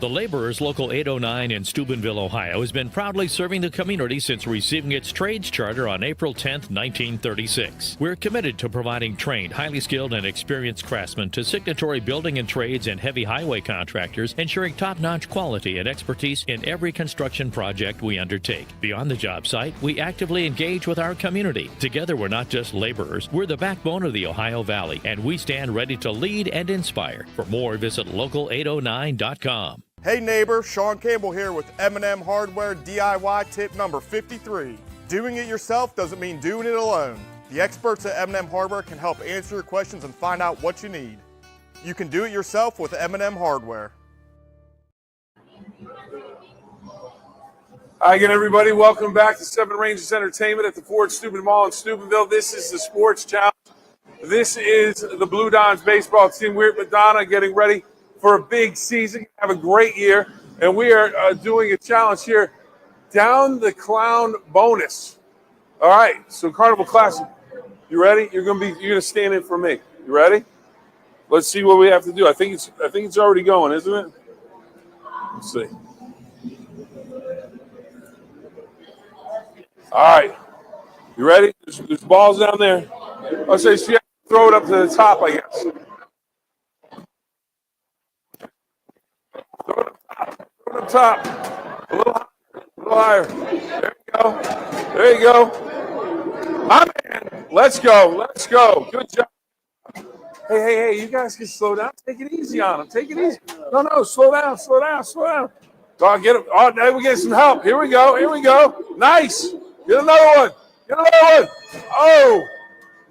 The Laborers Local 809 in Steubenville, Ohio, has been proudly serving the community since receiving its trades charter on April 10, 1936. We're committed to providing trained, highly skilled, and experienced craftsmen to signatory building and trades and heavy highway contractors, ensuring top-notch quality and expertise in every construction project we undertake. Beyond the job site, we actively engage with our community. Together, we're not just laborers, we're the backbone of the Ohio Valley, and we stand ready to lead and inspire. For more, visit local809.com. Hey neighbor, Sean Campbell here with M&M Hardware DIY tip number 53. Doing it yourself doesn't mean doing it alone. The experts at M&M Hardware can help answer your questions and find out what you need. You can do it yourself with M&M Hardware. Hi again, everybody. Welcome back to Seven Ranges Entertainment at the Ford Steuben Mall in Steubenville. This is the Sports Challenge. This is the Blue Dons baseball team. We're at Madonna getting ready for a big season. Have a great year. And we are doing a challenge here, Down the Clown Bonus. All right, so Carnival Classic. You ready? You're gonna stand in for me. You ready? Let's see what we have to do. I think it's already going, isn't it? Let's see. All right. You ready? There's balls down there. I'll say so you have to throw it up to the top, I guess. Throw it up top. A little higher. There you go. There you go. My man. Let's go. Let's go. Good job. Hey, you guys can slow down. Take it easy on them. Take it easy. No, slow down. Oh, get him. Oh, now we're getting some help. Here we go. Nice. Get another one. Oh,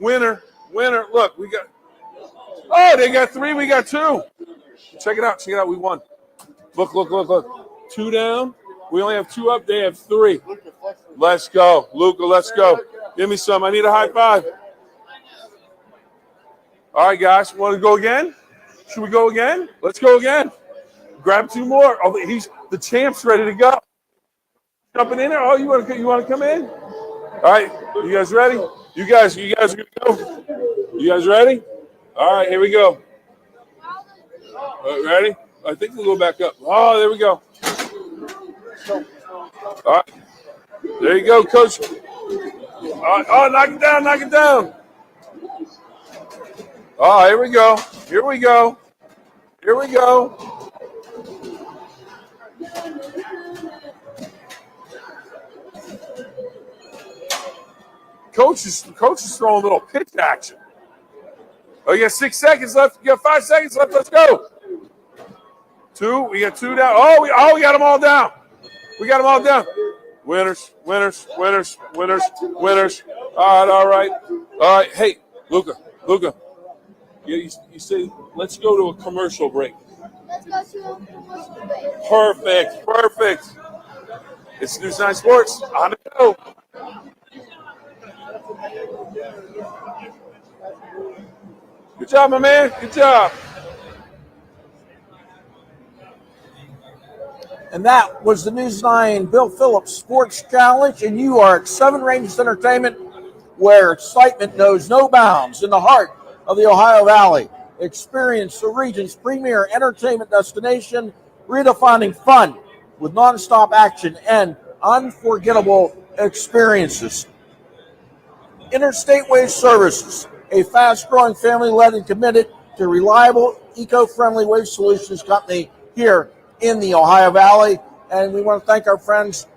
winner. Look, we got. Oh, they got 3. We got 2. Check it out. We won. Look. 2 down. We only have 2 up. They have 3. Let's go. Luca, let's go. Give me some. I need a high five. All right, guys. Want to go again? Should we go again? Let's go again. Grab 2 more. Oh, the champ's ready to go. Jumping in there. Oh, you want to come in? All right. You guys ready? You guys are going to go? You guys ready? All right, here we go. Ready? I think we'll go back up. Oh, there we go. All right. There you go, Coach. Oh, knock it down. Oh, here we go. Coach is throwing a little pitch action. Oh, you got 6 seconds left. You got 5 seconds left. Let's go. 2. We got 2 down. Oh, we got them all down. Winners. All right. Hey, Luca. You say, let's go to a commercial break. Let's go to a commercial break. Perfect. It's News9 Sports. On the go. Good job, my man. Good job. And that was the News 9 Bill Phillips Sports Challenge. And you are at Seven Ranges Entertainment, where excitement knows no bounds in the heart of the Ohio Valley. Experience the region's premier entertainment destination, redefining fun with nonstop action and unforgettable experiences. Interstate Waste Services, a fast-growing, family-led and committed to reliable, eco-friendly waste solutions company here in the Ohio Valley. And we want to thank our friends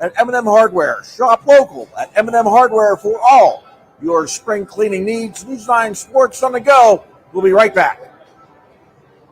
at M&M Hardware. Shop local at M&M Hardware for all your spring cleaning needs. News9 Sports on the go. We'll be right back.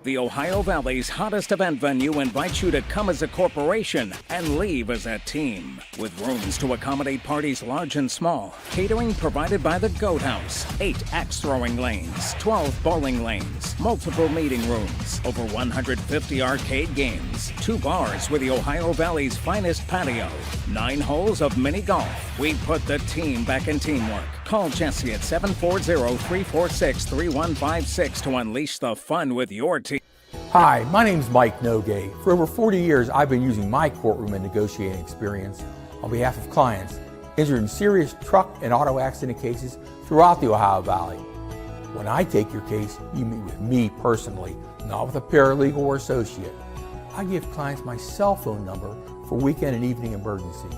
The Ohio Valley's hottest event venue invites you to come as a corporation and leave as a team. With rooms to accommodate parties large and small. Catering provided by the Goat House. 8 axe throwing lanes. 12 bowling lanes. Multiple meeting rooms. Over 150 arcade games. 2 bars with the Ohio Valley's finest patio. 9 holes of mini golf. We put the team back in teamwork. Call Jesse at 740-346-3156 to unleash the fun with your team. Hi, my name's Mike Nogay. For over 40 years, I've been using my courtroom and negotiating experience on behalf of clients injured in serious truck and auto accident cases throughout the Ohio Valley. When I take your case, you meet with me personally, not with a paralegal or associate. I give clients my cell phone number for weekend and evening emergencies.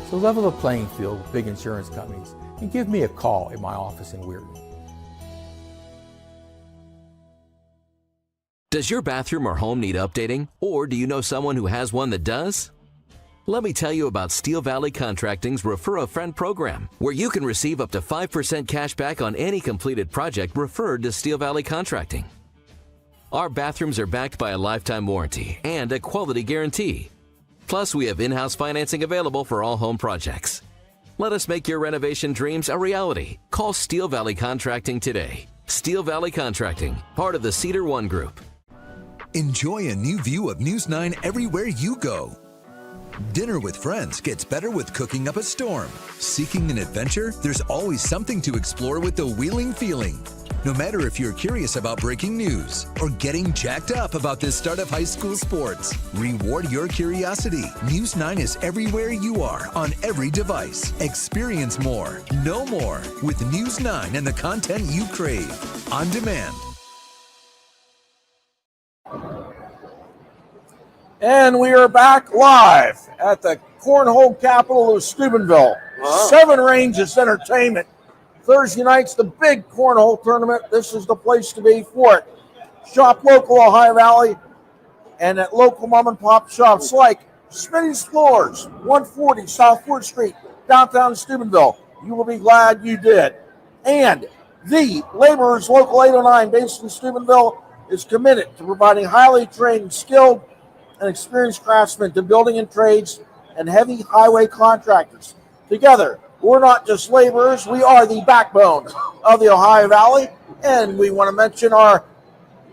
So level the playing field with big insurance companies and give me a call at my office in Weirton. Does your bathroom or home need updating, or do you know someone who has one that does? Let me tell you about Steel Valley Contracting's Refer a Friend program, where you can receive up to 5% cash back on any completed project referred to Steel Valley Contracting. Our bathrooms are backed by a lifetime warranty and a quality guarantee. Plus, we have in-house financing available for all home projects. Let us make your renovation dreams a reality. Call Steel Valley Contracting today. Steel Valley Contracting, part of the Cedar One Group. Enjoy a new view of News 9 everywhere you go. Dinner with friends gets better with cooking up a storm. Seeking an adventure? There's always something to explore with the Wheeling Feeling. No matter if you're curious about breaking news or getting jacked up about the start of high school sports, reward your curiosity. News 9 is everywhere you are on every device. Experience more, know more with News 9 and the content you crave on demand. And we are back live at the cornhole capital of Steubenville. 7 Ranges Entertainment. Thursday night's the big cornhole tournament. This is the place to be for it. Shop local, Ohio Valley, and at local mom and pop shops like Smitty's Floors, 140 South 4th Street, downtown Steubenville. You will be glad you did. And the Laborers Local 809, based in Steubenville, is committed to providing highly trained, skilled, and experienced craftsmen to building and trades and heavy highway contractors. Together, we're not just laborers, we are the backbone of the Ohio Valley. And we want to mention our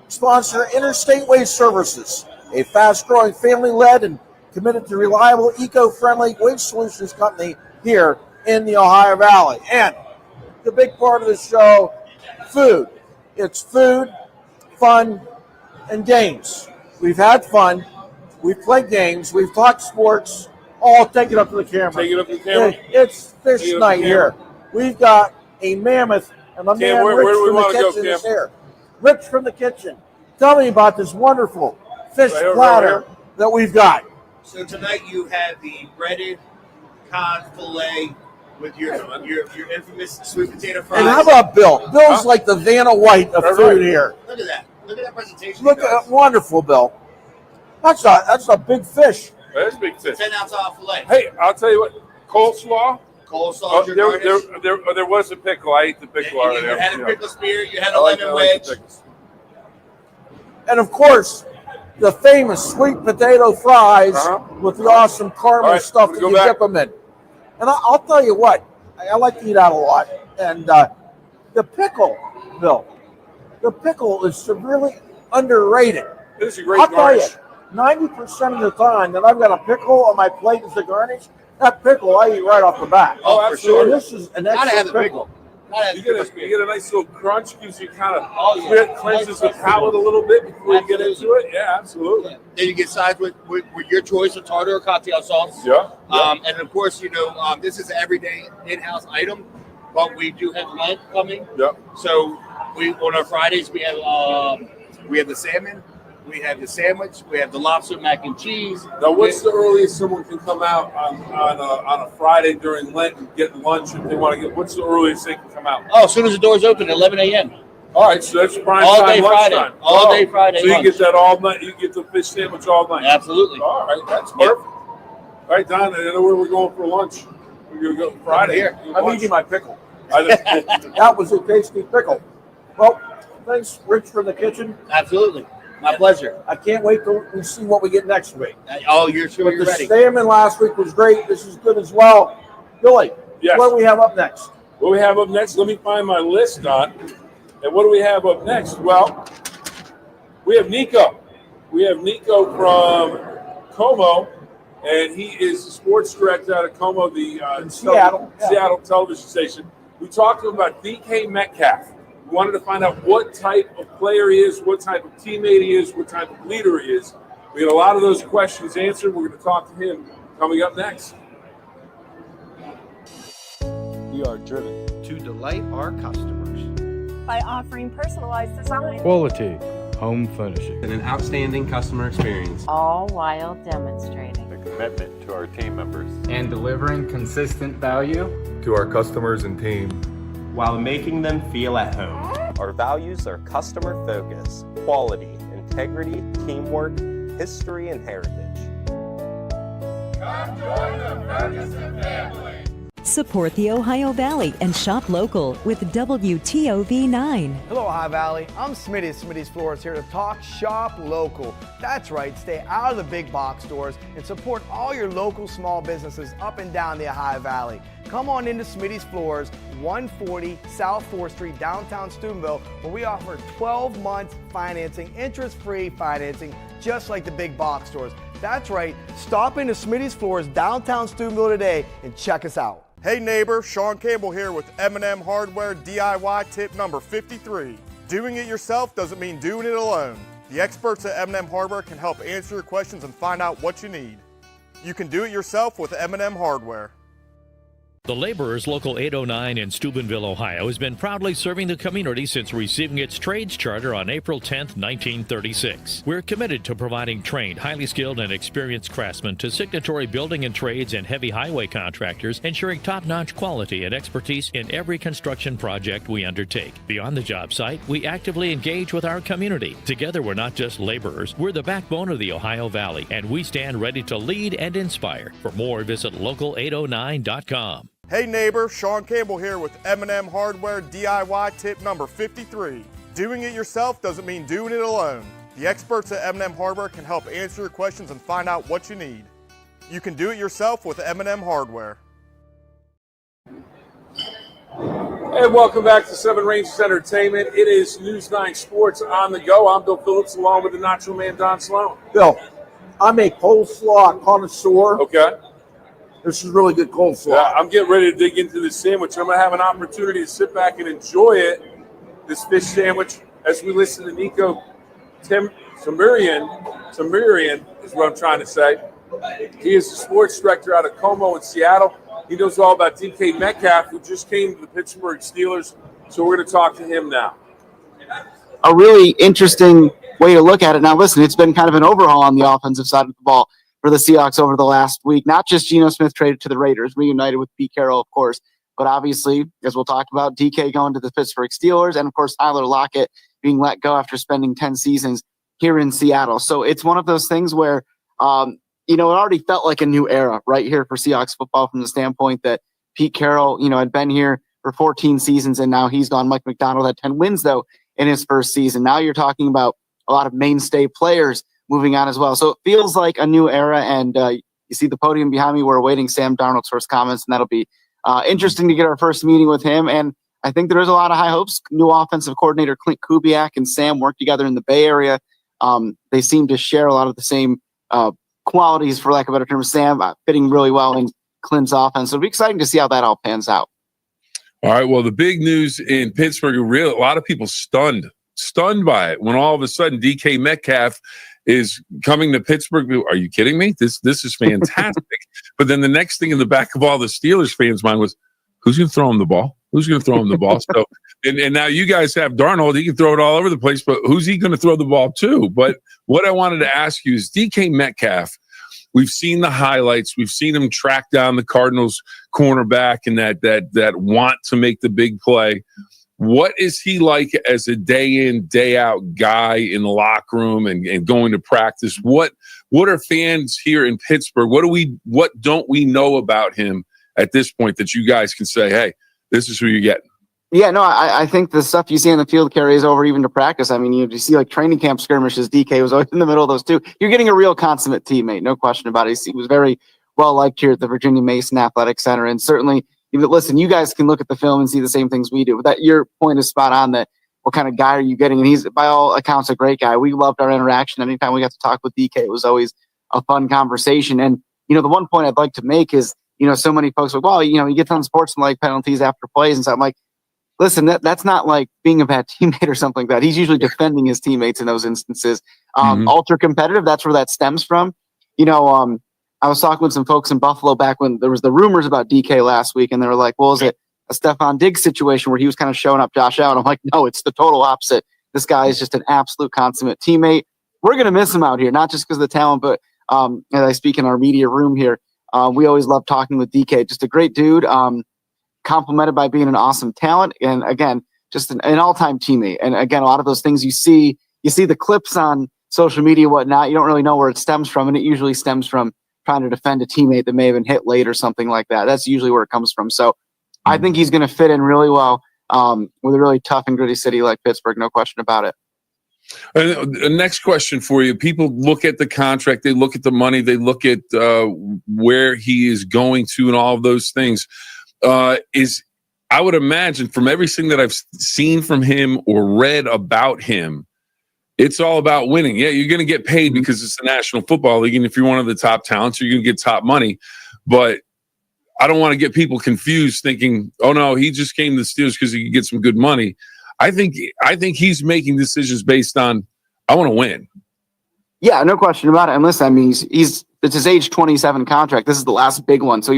sponsor, Interstate Waste Services, a fast-growing, family-led, and committed to reliable, eco-friendly waste solutions company here in the Ohio Valley. And the big part of the show, food. It's food, fun, and games. We've had fun. We've played games. We've talked sports. All take it up to the camera. Take it up to the camera. It's fish night here. We've got a mammoth, and my man Rich from the kitchen is here. Rich from the kitchen. Tell me about this wonderful fish platter that we've got. So tonight you have the breaded cod fillet with your infamous sweet potato fries. And how about Bill? Bill's like the Vanna White of food here. Look at that. Look at that presentation. Look at that wonderful, Bill. That's a big fish. That is big fish. 10-ounce fillet. Hey, I'll tell you what. Coleslaw. Coleslaw. There was a pickle. I ate the pickle already. You had a pickle spear. You had a lemon wedge. And of course, the famous sweet potato fries with the awesome caramel stuff that you dip them in. And I'll tell you what, I like to eat out a lot. And the pickle, Bill, the pickle is severely underrated. This is a great garnish. I'll tell you, 90% of the time that I've got a pickle on my plate as a garnish, that pickle I eat right off the bat. Oh, absolutely. And this is an excellent pickle. You get a nice little crunch, gives you kind of cleanses the palate a little bit before you get into it. Yeah, absolutely. Yeah. Then you get sides with your choice of tartar or cocktail sauce. Yeah. And of course, this is an everyday in-house item, but we do have Lent coming. Yeah. So on our Fridays we have the salmon. We have the sandwich. We have the lobster mac and cheese. Now, what's the earliest someone can come out on a Friday during Lent and get lunch if they want to get? What's the earliest they can come out? Oh, as soon as the doors open, 11 a.m. All right, so that's prime all time day lunchtime. Friday. All day Friday. So you get that all night. You get the fish sandwich all night. Absolutely. All right, that's perfect. All right, Don, I know where we're going for lunch. We're going to go Friday. Here. I'm eating my pickle. That was a tasty pickle. Well, thanks, Rich, from the kitchen. Absolutely. My pleasure. I can't wait till we see what we get next week. Oh, you're sure you're ready. The salmon last week was great. This is good as well. Billy, what do we have up next? What we have up next, let me find my list, Don. And what do we have up next? Well, we have Nico. We have Nico from Como, and he is the sports director out of Como, the Seattle television station. We talked to him about DK Metcalf. We wanted to find out what type of player he is, what type of teammate he is, what type of leader he is. We had a lot of those questions answered. We're going to talk to him coming up next. We are driven to delight our customers by offering personalized design, quality, Home furnishing. And an outstanding customer experience. All while demonstrating A commitment to our team members. And delivering consistent value To our customers and team. While making them feel at home. Our values are customer focus, quality, integrity, teamwork, history, and heritage. Come join the Ferguson family. Support the Ohio Valley and shop local with WTOV 9. Hello, Ohio Valley. I'm Smitty at Smitty's Floors here to talk shop local. That's right, stay out of the big box stores and support all your local small businesses up and down the Ohio Valley. Come on into Smitty's Floors, 140 South 4th Street, downtown Steubenville, where we offer 12 months financing, interest-free financing, just like the big box stores. That's right, stop into Smitty's Floors, downtown Steubenville today and check us out. Hey neighbor, Sean Campbell here with M&M Hardware DIY tip number 53. Doing it yourself doesn't mean doing it alone. The experts at M&M Hardware can help answer your questions and find out what you need. You can do it yourself with M&M Hardware. The Laborers Local 809 in Steubenville, Ohio, has been proudly serving the community since receiving its trades charter on April 10, 1936. We're committed to providing trained, highly skilled, and experienced craftsmen to signatory building and trades and heavy highway contractors, ensuring top-notch quality and expertise in every construction project we undertake. Beyond the job site, we actively engage with our community. Together, we're not just laborers, we're the backbone of the Ohio Valley, and we stand ready to lead and inspire. For more, visit local809.com. Hey neighbor, Sean Campbell here with M&M Hardware DIY tip number 53. Doing it yourself doesn't mean doing it alone. The experts at M&M Hardware can help answer your questions and find out what you need. You can do it yourself with M&M Hardware. And welcome back to Seven Ranges Entertainment. It is News 9 Sports on the go. I'm Bill Phillips along with the Nacho Man Don Sloan. Bill, I'm a coleslaw connoisseur. Okay. This is really good coleslaw. Yeah, I'm getting ready to dig into this sandwich. I'm going to have an opportunity to sit back and enjoy it, this fish sandwich, as we listen to Nico Tamurian is what I'm trying to say. He is the sports director out of Como in Seattle. He knows all about DK Metcalf, who just came to the Pittsburgh Steelers. So we're going to talk to him now. A really interesting way to look at it. Now, listen, it's been kind of an overhaul on the offensive side of the ball for the Seahawks over the last week. Not just Geno Smith traded to the Raiders, reunited with Pete Carroll, of course, but obviously, as we'll talk about, DK going to the Pittsburgh Steelers, and of course, Tyler Lockett being let go after spending 10 seasons here in Seattle. So it's one of those things where, it already felt like a new era right here for Seahawks football from the standpoint that Pete Carroll, had been here for 14 seasons, and now he's gone. Mike McDonald had 10 wins, though, in his first season. Now you're talking about a lot of mainstay players moving on as well. So it feels like a new era, and you see the podium behind me. We're awaiting Sam Darnold's first comments, and that'll be interesting to get our first meeting with him. And I think there is a lot of high hopes. New offensive coordinator Clint Kubiak and Sam work together in the Bay Area. They seem to share a lot of the same qualities, for lack of a better term. Sam fitting really well in Clint's offense. So it'll be exciting to see how that all pans out. All right, well, the big news in Pittsburgh, a lot of people stunned by it when all of a sudden DK Metcalf is coming to Pittsburgh. Are you kidding me? This is fantastic. But then the next thing in the back of all the Steelers fans' mind was, who's going to throw him the ball? Who's going to throw him the ball? So, and now you guys have Darnold. He can throw it all over the place, but who's he going to throw the ball to? But what I wanted to ask you is DK Metcalf. We've seen the highlights. We've seen him track down the Cardinals cornerback and that want to make the big play. What is he like as a day in, day out guy in the locker room and going to practice? What are fans here in Pittsburgh? What don't we know about him at this point that you guys can say, hey, this is who you're getting? Yeah, no, I think the stuff you see on the field carries over even to practice. I mean, you see like training camp skirmishes. DK was always in the middle of those too. You're getting a real consummate teammate, no question about it. He was very well liked here at the Virginia Mason Athletic Center, and certainly. Listen, you guys can look at the film and see the same things we do. But that your point is spot on. That what kind of guy are you getting? And he's, by all accounts, a great guy. We loved our interaction. Anytime we got to talk with DK, it was always a fun conversation. And the one point I'd like to make is, so many folks are like, well, he gets on sportsmanlike penalties after plays, and so I'm like, listen, that's not like being a bad teammate or something like that. He's usually defending his teammates in those instances. Ultra competitive. That's where that stems from. I was talking with some folks in Buffalo back when there was the rumors about DK last week, and they were like, well, is it a Stephon Diggs situation where he was kind of showing up Josh Allen? I'm like, no, it's the total opposite. This guy is just an absolute consummate teammate. We're going to miss him out here, not just because of the talent, but as I speak in our media room here, we always love talking with DK. Just a great dude, complimented by being an awesome talent. And again, just an all-time teammate. And again, a lot of those things you see the clips on social media, whatnot. You don't really know where it stems from. And it usually stems from trying to defend a teammate that may have been hit late or something like that. That's usually where it comes from. So I think he's going to fit in really well with a really tough and gritty city like Pittsburgh. No question about it. The next question for you. People look at the contract, they look at the money, they look at where he is going to and all of those things. I would imagine from everything that I've seen from him or read about him, it's all about winning. Yeah, you're going to get paid because it's the National Football League, and if you're one of the top talents, you're going to get top money. But I don't want to get people confused thinking, oh, no, he just came to the Steelers because he could get some good money. I think he's making decisions based on, I want to win. Yeah, no question about it. And listen, I mean, it's his age 27 contract. This is the last big one. So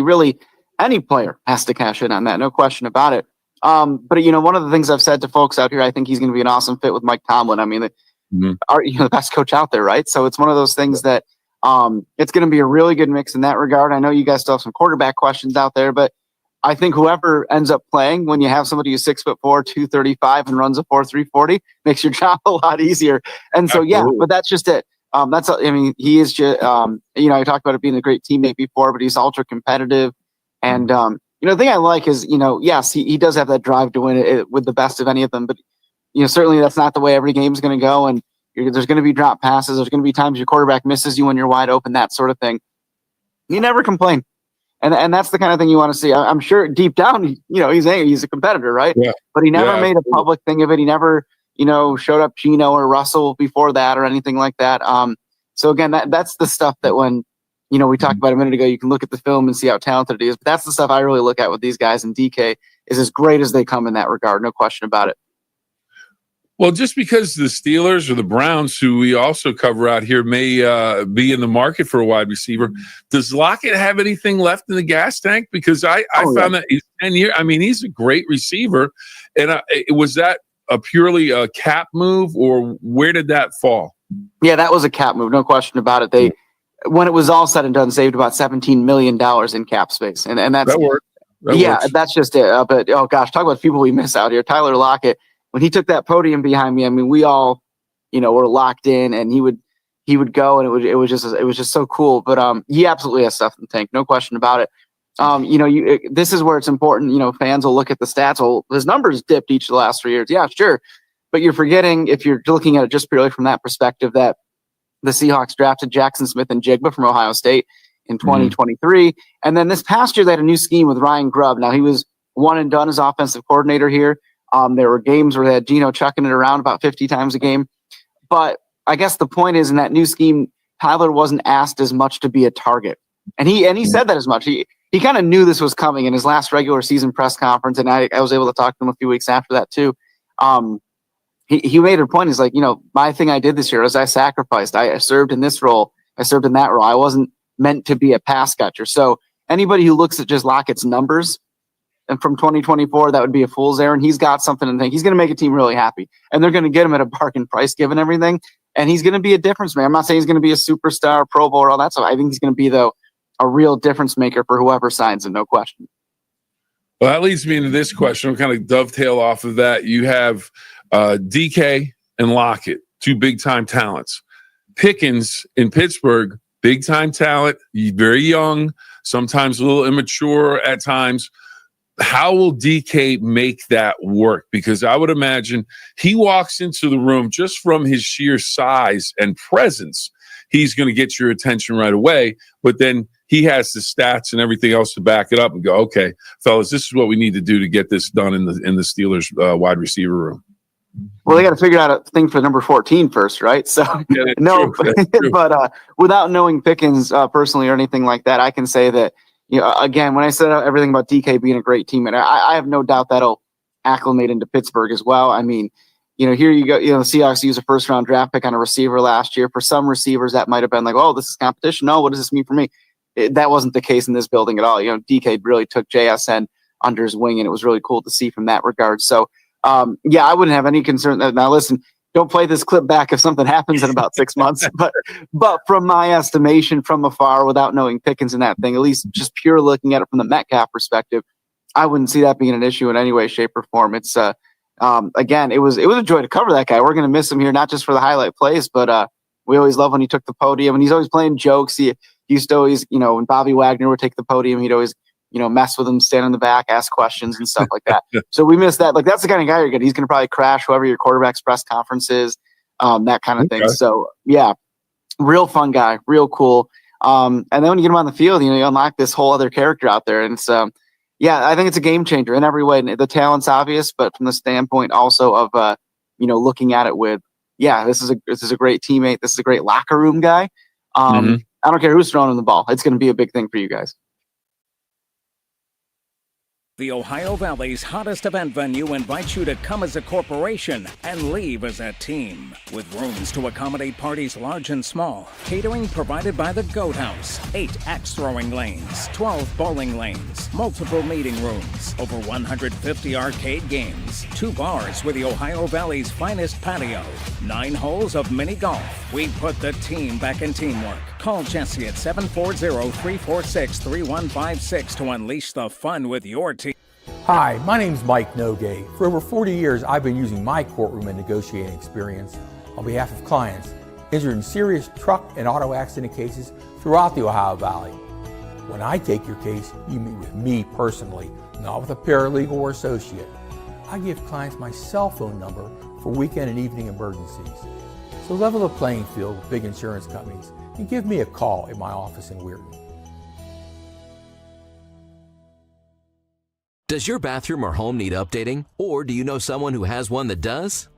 any player has to cash in on that. No question about it. But, one of the things I've said to folks out here, I think he's going to be an awesome fit with Mike Tomlin. I mean, the best coach out there, right? So it's one of those things that it's going to be a really good mix in that regard. I know you guys still have some quarterback questions out there, but I think whoever ends up playing, when you have somebody who's 6'4", 235 and runs a 4.340, makes your job a lot easier. And so, yeah, but that's just it. He is just, I talked about it being a great teammate before, but he's ultra competitive. And, the thing I like is, yes, he does have that drive to win it with the best of any of them, but, certainly that's not the way every game's going to go. And there's going to be drop passes. There's going to be times your quarterback misses you when you're wide open, that sort of thing. You never complain. And that's the kind of thing you want to see. I'm sure deep down, he's angry. He's a competitor, right? Yeah. But he never made a public thing of it. He never, showed up Gino or Russell before that or anything like that. So again, that's the stuff that when, we talked about a minute ago, you can look at the film and see how talented it is. But that's the stuff I really look at with these guys. And DK is as great as they come in that regard. No question about it. Well, just because the Steelers or the Browns, who we also cover out here, may be in the market for a wide receiver, does Lockett have anything left in the gas tank? Because I found that he's 10 years. I mean, he's a great receiver. And was that purely a cap move, or where did that fall? Yeah, that was a cap move. No question about it. When it was all said and done, saved about $17 million in cap space. And that's, that worked. That's just it. But, oh, gosh, talk about people we miss out here. Tyler Lockett. When he took that podium behind me, I mean, we all, were locked in, and he would go, and it was just so cool. But he absolutely has stuff in the tank, no question about it. This is where it's important. Fans will look at the stats. Well, his numbers dipped each of the last 3 years. Yeah, sure, but you're forgetting, if you're looking at it just purely from that perspective, that the Seahawks drafted Jackson Smith and Jigba from Ohio State in 2023, and then this past year they had a new scheme with Ryan Grubb. Now he was one and done as offensive coordinator here. There were games where they had Gino chucking it around about 50 times a game. But I guess the point is, in that new scheme, Tyler wasn't asked as much to be a target. And he said that as much. He kind of knew this was coming in his last regular season press conference, and I was able to talk to him a few weeks after that too. He made a point. He's like, my thing I did this year is I sacrificed. I served in this role. I served in that role. I wasn't meant to be a pass catcher. So anybody who looks at just Lockett's numbers, and from 2024, that would be a fool's errand. He's got something to think. He's going to make a team really happy, and they're going to get him at a bargain price given everything. And he's going to be a difference maker. I'm not saying he's going to be a superstar, Pro Bowl, or all that stuff. I think he's going to be, though, a real difference maker for whoever signs him, no question. Well, that leads me into this question. I'll kind of dovetail off of that. You have DK and Lockett, two big-time talents. Pickens in Pittsburgh, big-time talent, very young, sometimes a little immature at times. How will DK make that work? Because I would imagine he walks into the room just from his sheer size and presence. He's going to get your attention right away, but then he has the stats and everything else to back it up and go, okay, fellas, this is what we need to do to get this done in the Steelers wide receiver room. Well, they got to figure out a thing for number 14 first, right? So no, but without knowing Pickens personally or anything like that, I can say that, again, when I said everything about DK being a great teammate, I have no doubt that'll acclimate into Pittsburgh as well. I mean, here you go. The Seahawks used a first-round draft pick on a receiver last year. For some receivers, that might have been like, oh, this is competition. No, what does this mean for me? That wasn't the case in this building at all. DK really took JSN under his wing, and it was really cool to see from that regard. So, I wouldn't have any concern. Now, listen, don't play this clip back if something happens in about 6 months. But from my estimation from afar, without knowing Pickens and that thing, at least just pure looking at it from the Metcalf perspective, I wouldn't see that being an issue in any way, shape, or form. It's again, it was a joy to cover that guy. We're going to miss him here, not just for the highlight plays, but we always love when he took the podium, and he's always playing jokes. He used to always, when Bobby Wagner would take the podium, he'd always, mess with him, stand in the back, ask questions and stuff like that. So we miss that. Like, that's the kind of guy you're getting. He's going to probably crash whoever your quarterback's press conference is, that kind of thing. So yeah, real fun guy, real cool. And then when you get him on the field, you unlock this whole other character out there. And it's, I think it's a game changer in every way. The talent's obvious, but from the standpoint also of, looking at it with, this is a great teammate. This is a great locker room guy. I don't care who's throwing him the ball. It's going to be a big thing for you guys. The Ohio Valley's hottest event venue invites you to come as a corporation and leave as a team. With rooms to accommodate parties large and small. Catering provided by the Goat House. 8 axe throwing lanes. 12 bowling lanes. Multiple meeting rooms. Over 150 arcade games. 2 bars with the Ohio Valley's finest patio. 9 holes of mini golf. We put the team back in teamwork. Call Jesse at 740-346-3156 to unleash the fun with your team. Hi, my name's Mike Nogay. For over 40 years, I've been using my courtroom and negotiating experience on behalf of clients injured in serious truck and auto accident cases throughout the Ohio Valley. When I take your case, you meet with me personally, not with a paralegal or associate. I give clients my cell phone number for weekend and evening emergencies. So level the playing field with big insurance companies and give me a call at my office in Weirton. Does your bathroom or home need updating? Or do you know someone who has one that does?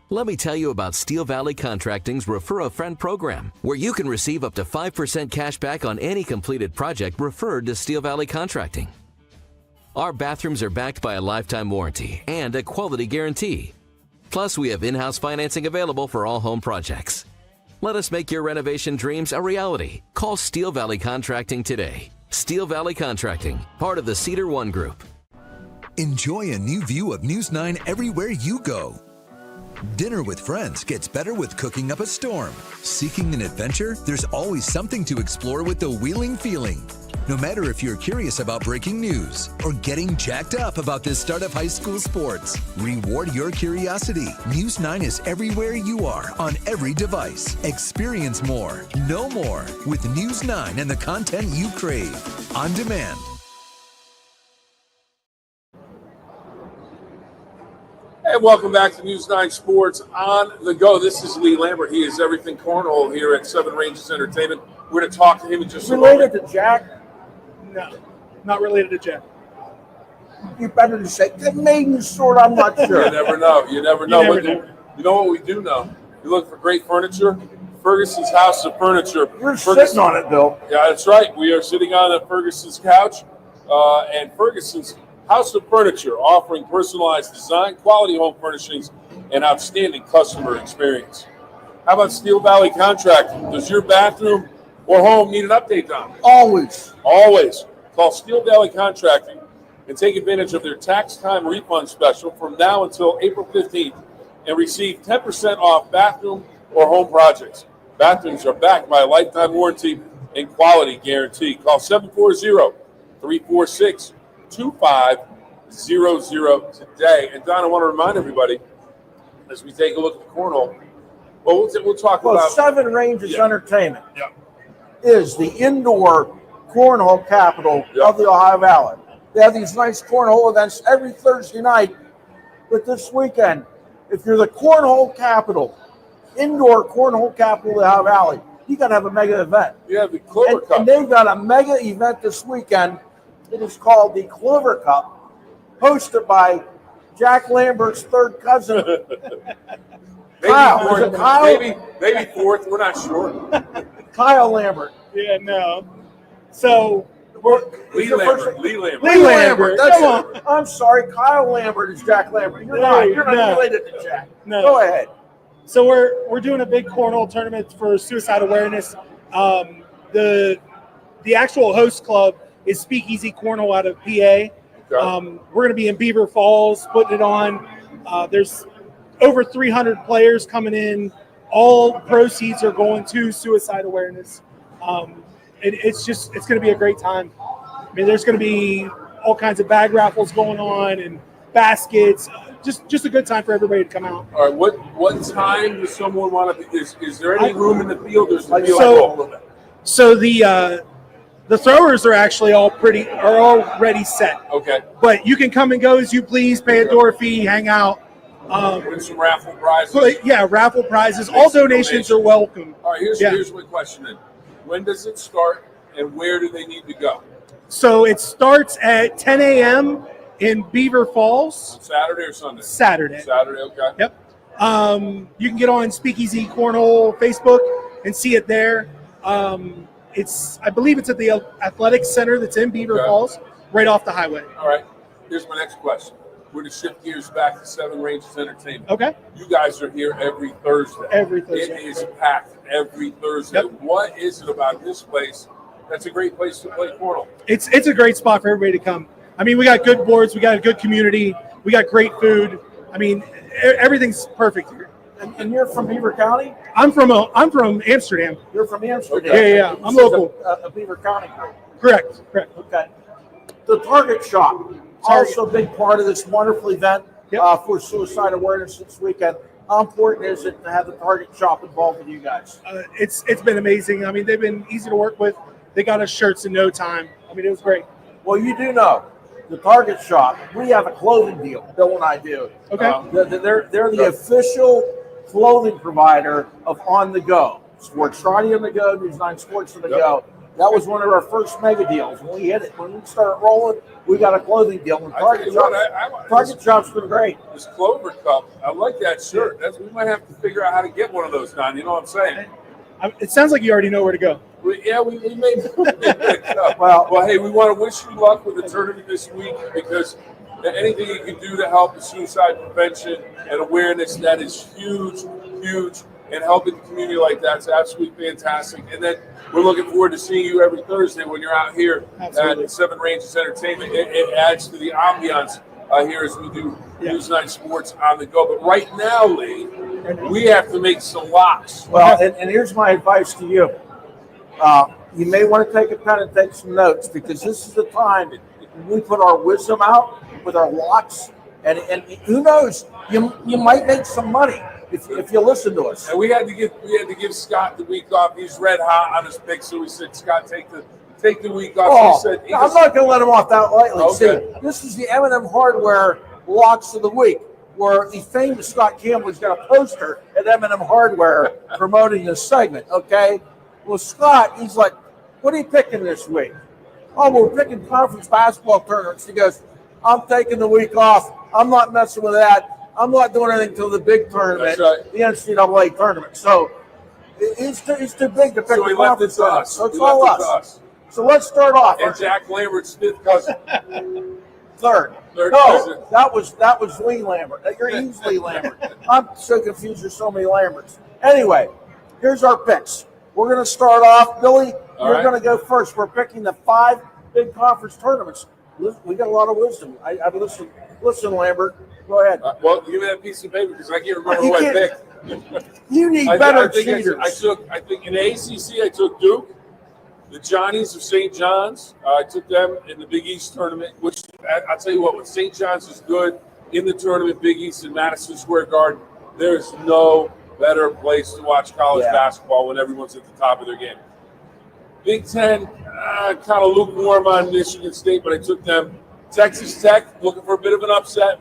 Let me tell you about Steel Valley Contracting's Refer a Friend program, where you can receive up to 5% cash back on any completed project referred to Steel Valley Contracting. Our bathrooms are backed by a lifetime warranty and a quality guarantee. Plus, we have in-house financing available for all home projects. Let us make your renovation dreams a reality. Call Steel Valley Contracting today. Steel Valley Contracting, part of the Cedar One Group. Enjoy a new view of News 9 everywhere you go. Dinner with friends gets better with cooking up a storm. Seeking an adventure? There's always something to explore with the Wheeling Feeling. No matter if you're curious about breaking news or getting jacked up about the start of high school sports, reward your curiosity. News 9 is everywhere you are on every device. Experience more, know more with News 9 and the content you crave. On demand. And welcome back to News 9 Sports on the go. This is Lee Lambert. He is everything cornhole here at Seven Ranges Entertainment. We're going to talk to him in just a moment. Related to Jack? No, not related to Jack. You better just say the maiden sword. I'm not sure. You never know. You never know. You know what we do know? You look for great furniture. Ferguson's House of Furniture. You're sitting on it, Bill. Yeah, that's right. We are sitting on Ferguson's couch, and Ferguson's House of Furniture, offering personalized design, quality home furnishings, and outstanding customer experience. How about Steel Valley Contracting? Does your bathroom or home need an update, Don? Always. Call Steel Valley Contracting and take advantage of their tax time refund special from now until April 15th and receive 10% off bathroom or home projects. Bathrooms are backed by a lifetime warranty and quality guarantee. Call 740-346-2500 today. And Don, I want to remind everybody, as we take a look at the cornhole, we'll talk about Seven Ranges Entertainment is the indoor cornhole capital of the Ohio Valley. They have these nice cornhole events every Thursday night. But this weekend, if you're the cornhole capital, indoor cornhole capital of the Ohio Valley, you got to have a mega event. You have the Clover Cup. And they've got a mega event this weekend. It is called the Clover Cup, hosted by Jack Lambert's third cousin. Maybe fourth. We're not sure. Kyle Lambert. Yeah, no. So Lee Lambert. That's it. I'm sorry, Kyle Lambert is Jack Lambert. You're not related to Jack. No. Go ahead. So we're doing a big cornhole tournament for suicide awareness. The actual host club is Speakeasy Cornhole out of PA. We're going to be in Beaver Falls putting it on. There's over 300 players coming in. All proceeds are going to suicide awareness. It's going to be a great time. I mean, there's going to be all kinds of bag raffles going on and baskets. Just a good time for everybody to come out. All right, what time does someone want to be? Is there any room in the field? Or is the field all of it? So the throwers are actually already set. Okay. But you can come and go as you please, pay a door fee, hang out. Win some raffle prizes. Yeah, raffle prizes. All donations are welcome. All right, here's my question then. When does it start and where do they need to go? So it starts at 10 a.m. in Beaver Falls. On Saturday or Sunday? Saturday. Saturday, okay. Yep. You can get on Speakeasy Cornhole Facebook and see it there. I believe it's at the Athletics Center that's in Beaver Falls, right off the highway. All right. Here's my next question. We're going to shift gears back to Seven Ranges Entertainment. Okay. You guys are here every Thursday. Every Thursday. It is packed every Thursday. Yep. What is it about this place that's a great place to play cornhole? It's a great spot for everybody to come. I mean, we got good boards, we got a good community, we got great food. I mean, everything's perfect here. And you're from Beaver County? I'm from Amsterdam. You're from Amsterdam. Yeah. I'm local. A Beaver County group. Correct. Okay. The Target Shop, also a big part of this wonderful event for suicide awareness this weekend. How important is it to have the Target Shop involved with you guys? It's been amazing. I mean, they've been easy to work with. They got us shirts in no time. I mean, it was great. Well, you do know the Target Shop. We have a clothing deal. Bill and I do. Okay. They're the official clothing provider of On the Go. Sports Friday on the Go, News9 Sports on the Go. That was one of our first mega deals. When we hit it, when we started rolling, we got a clothing deal. And Target Shop's been great. This Clover Cup, I like that shirt. We might have to figure out how to get one of those, Don. You know what I'm saying? It sounds like you already know where to go. We may well, hey, we want to wish you luck with the tournament this week, because anything you can do to help with suicide prevention and awareness, that is huge, and helping the community like that's absolutely fantastic. And then we're looking forward to seeing you every Thursday when you're out here at Seven Ranges Entertainment. It adds to the ambiance here as we do News9 Sports on the Go. But right now, Lee, we have to make some locks. Well, and here's my advice to you. You may want to take a pen and take some notes, because this is the time we put our wisdom out with our locks, and who knows, you might make some money if you listen to us. And we had to give Scott the week off. He's red hot on his pick, so we said, Scott, take the week off. I'm not going to let him off that lightly. Okay. See, this is the M&M Hardware Locks of the Week, where the famous Scott Campbell's got a poster at M&M Hardware promoting this segment. Okay. Well, Scott, he's like, "What are you picking this week?" "Oh, we're picking conference basketball tournaments." He goes, "I'm taking the week off. I'm not messing with that. I'm not doing anything until the big tournament, the NCAA tournament." So it's too big to pick so the he left it to us. So it's all us. So let's start off. And Jack Lambert's fifth cousin. Third cousin. That was Lee Lambert. You're easily Lambert. I'm so confused. There's so many Lamberts. Anyway, here's our picks. We're going to start off. Billy, you're going to go first. We're picking the 5 big conference tournaments. We got a lot of wisdom. I listen, Lambert. Go ahead. Well, give me that piece of paper, because I can't remember who I picked. You need better cheaters. I think in the ACC, I took Duke, the Johnnies of St. John's. I took them in the Big East tournament, which I'll tell you what, when St. John's is good in the tournament, Big East in Madison Square Garden, there's no better place to watch college basketball when everyone's at the top of their game. Big Ten, kind of lukewarm on Michigan State, but I took them. Texas Tech, looking for a bit of an upset.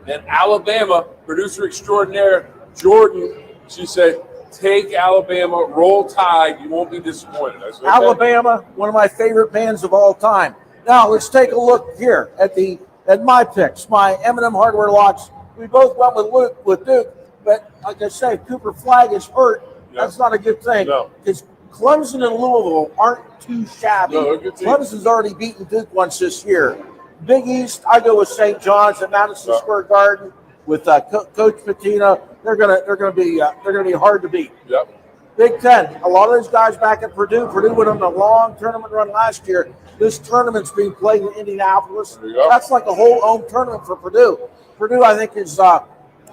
And Alabama, producer extraordinaire, Jordan, she said, take Alabama, roll Tide, you won't be disappointed. I said, okay. Alabama, one of my favorite bands of all time. Now, let's take a look here at my picks, my M&M Hardware Locks. We both went with Duke, but like I say, Cooper Flagg is hurt. Yeah. That's not a good thing. Because Clemson and Louisville aren't too shabby. No, Clemson's already beaten Duke once this year. Big East, I go with St. John's at Madison Square Garden with Coach Patina. They're gonna be hard to beat. Yep. Big Ten, a lot of those guys back at Purdue. Purdue went on a long tournament run last year. This tournament's being played in Indianapolis. That's like a whole home tournament for Purdue. Purdue, I think, is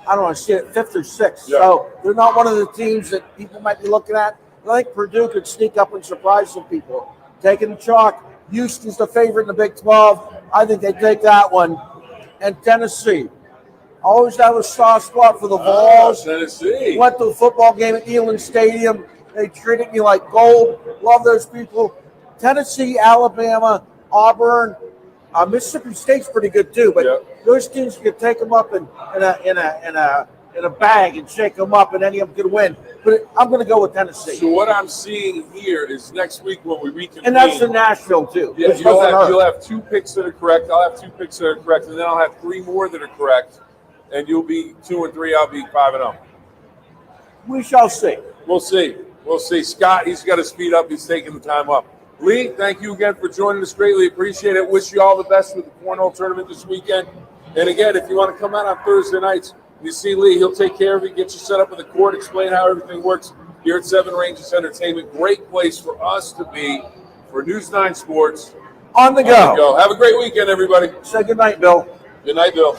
I don't know, see it 5th or 6th. Yeah. So they're not one of the teams that people might be looking at. I think Purdue could sneak up and surprise some people. Taking the chalk, Houston's the favorite in the Big 12. I think they take that one. And Tennessee. Always have a soft spot for the Vols. Tennessee. Went to a football game at Neyland Stadium. They treated me like gold. Love those people. Tennessee, Alabama, Auburn, Mississippi State's pretty good too. But those teams you could take them up in a bag and shake them up, and any of them could win. But I'm going to go with Tennessee. So what I'm seeing here is next week when we reconvene. And that's in Nashville too. Yeah, you'll have 2 picks that are correct. I'll have 2 picks that are correct, and then I'll have 3 more that are correct. And you'll be 2 and 3. I'll be 5-0. We shall see. We'll see. We'll see. Scott, he's got to speed up. He's taking the time up. Lee, thank you again for joining us. Greatly appreciate it. Wish you all the best with the cornhole tournament this weekend. And again, if you want to come out on Thursday nights, you see Lee, he'll take care of you, get you set up with the court, explain how everything works here at Seven Ranges Entertainment. Great place for us to be for News 9 Sports. On the go. Have a great weekend, everybody. Say good night, Bill. Good night, Bill.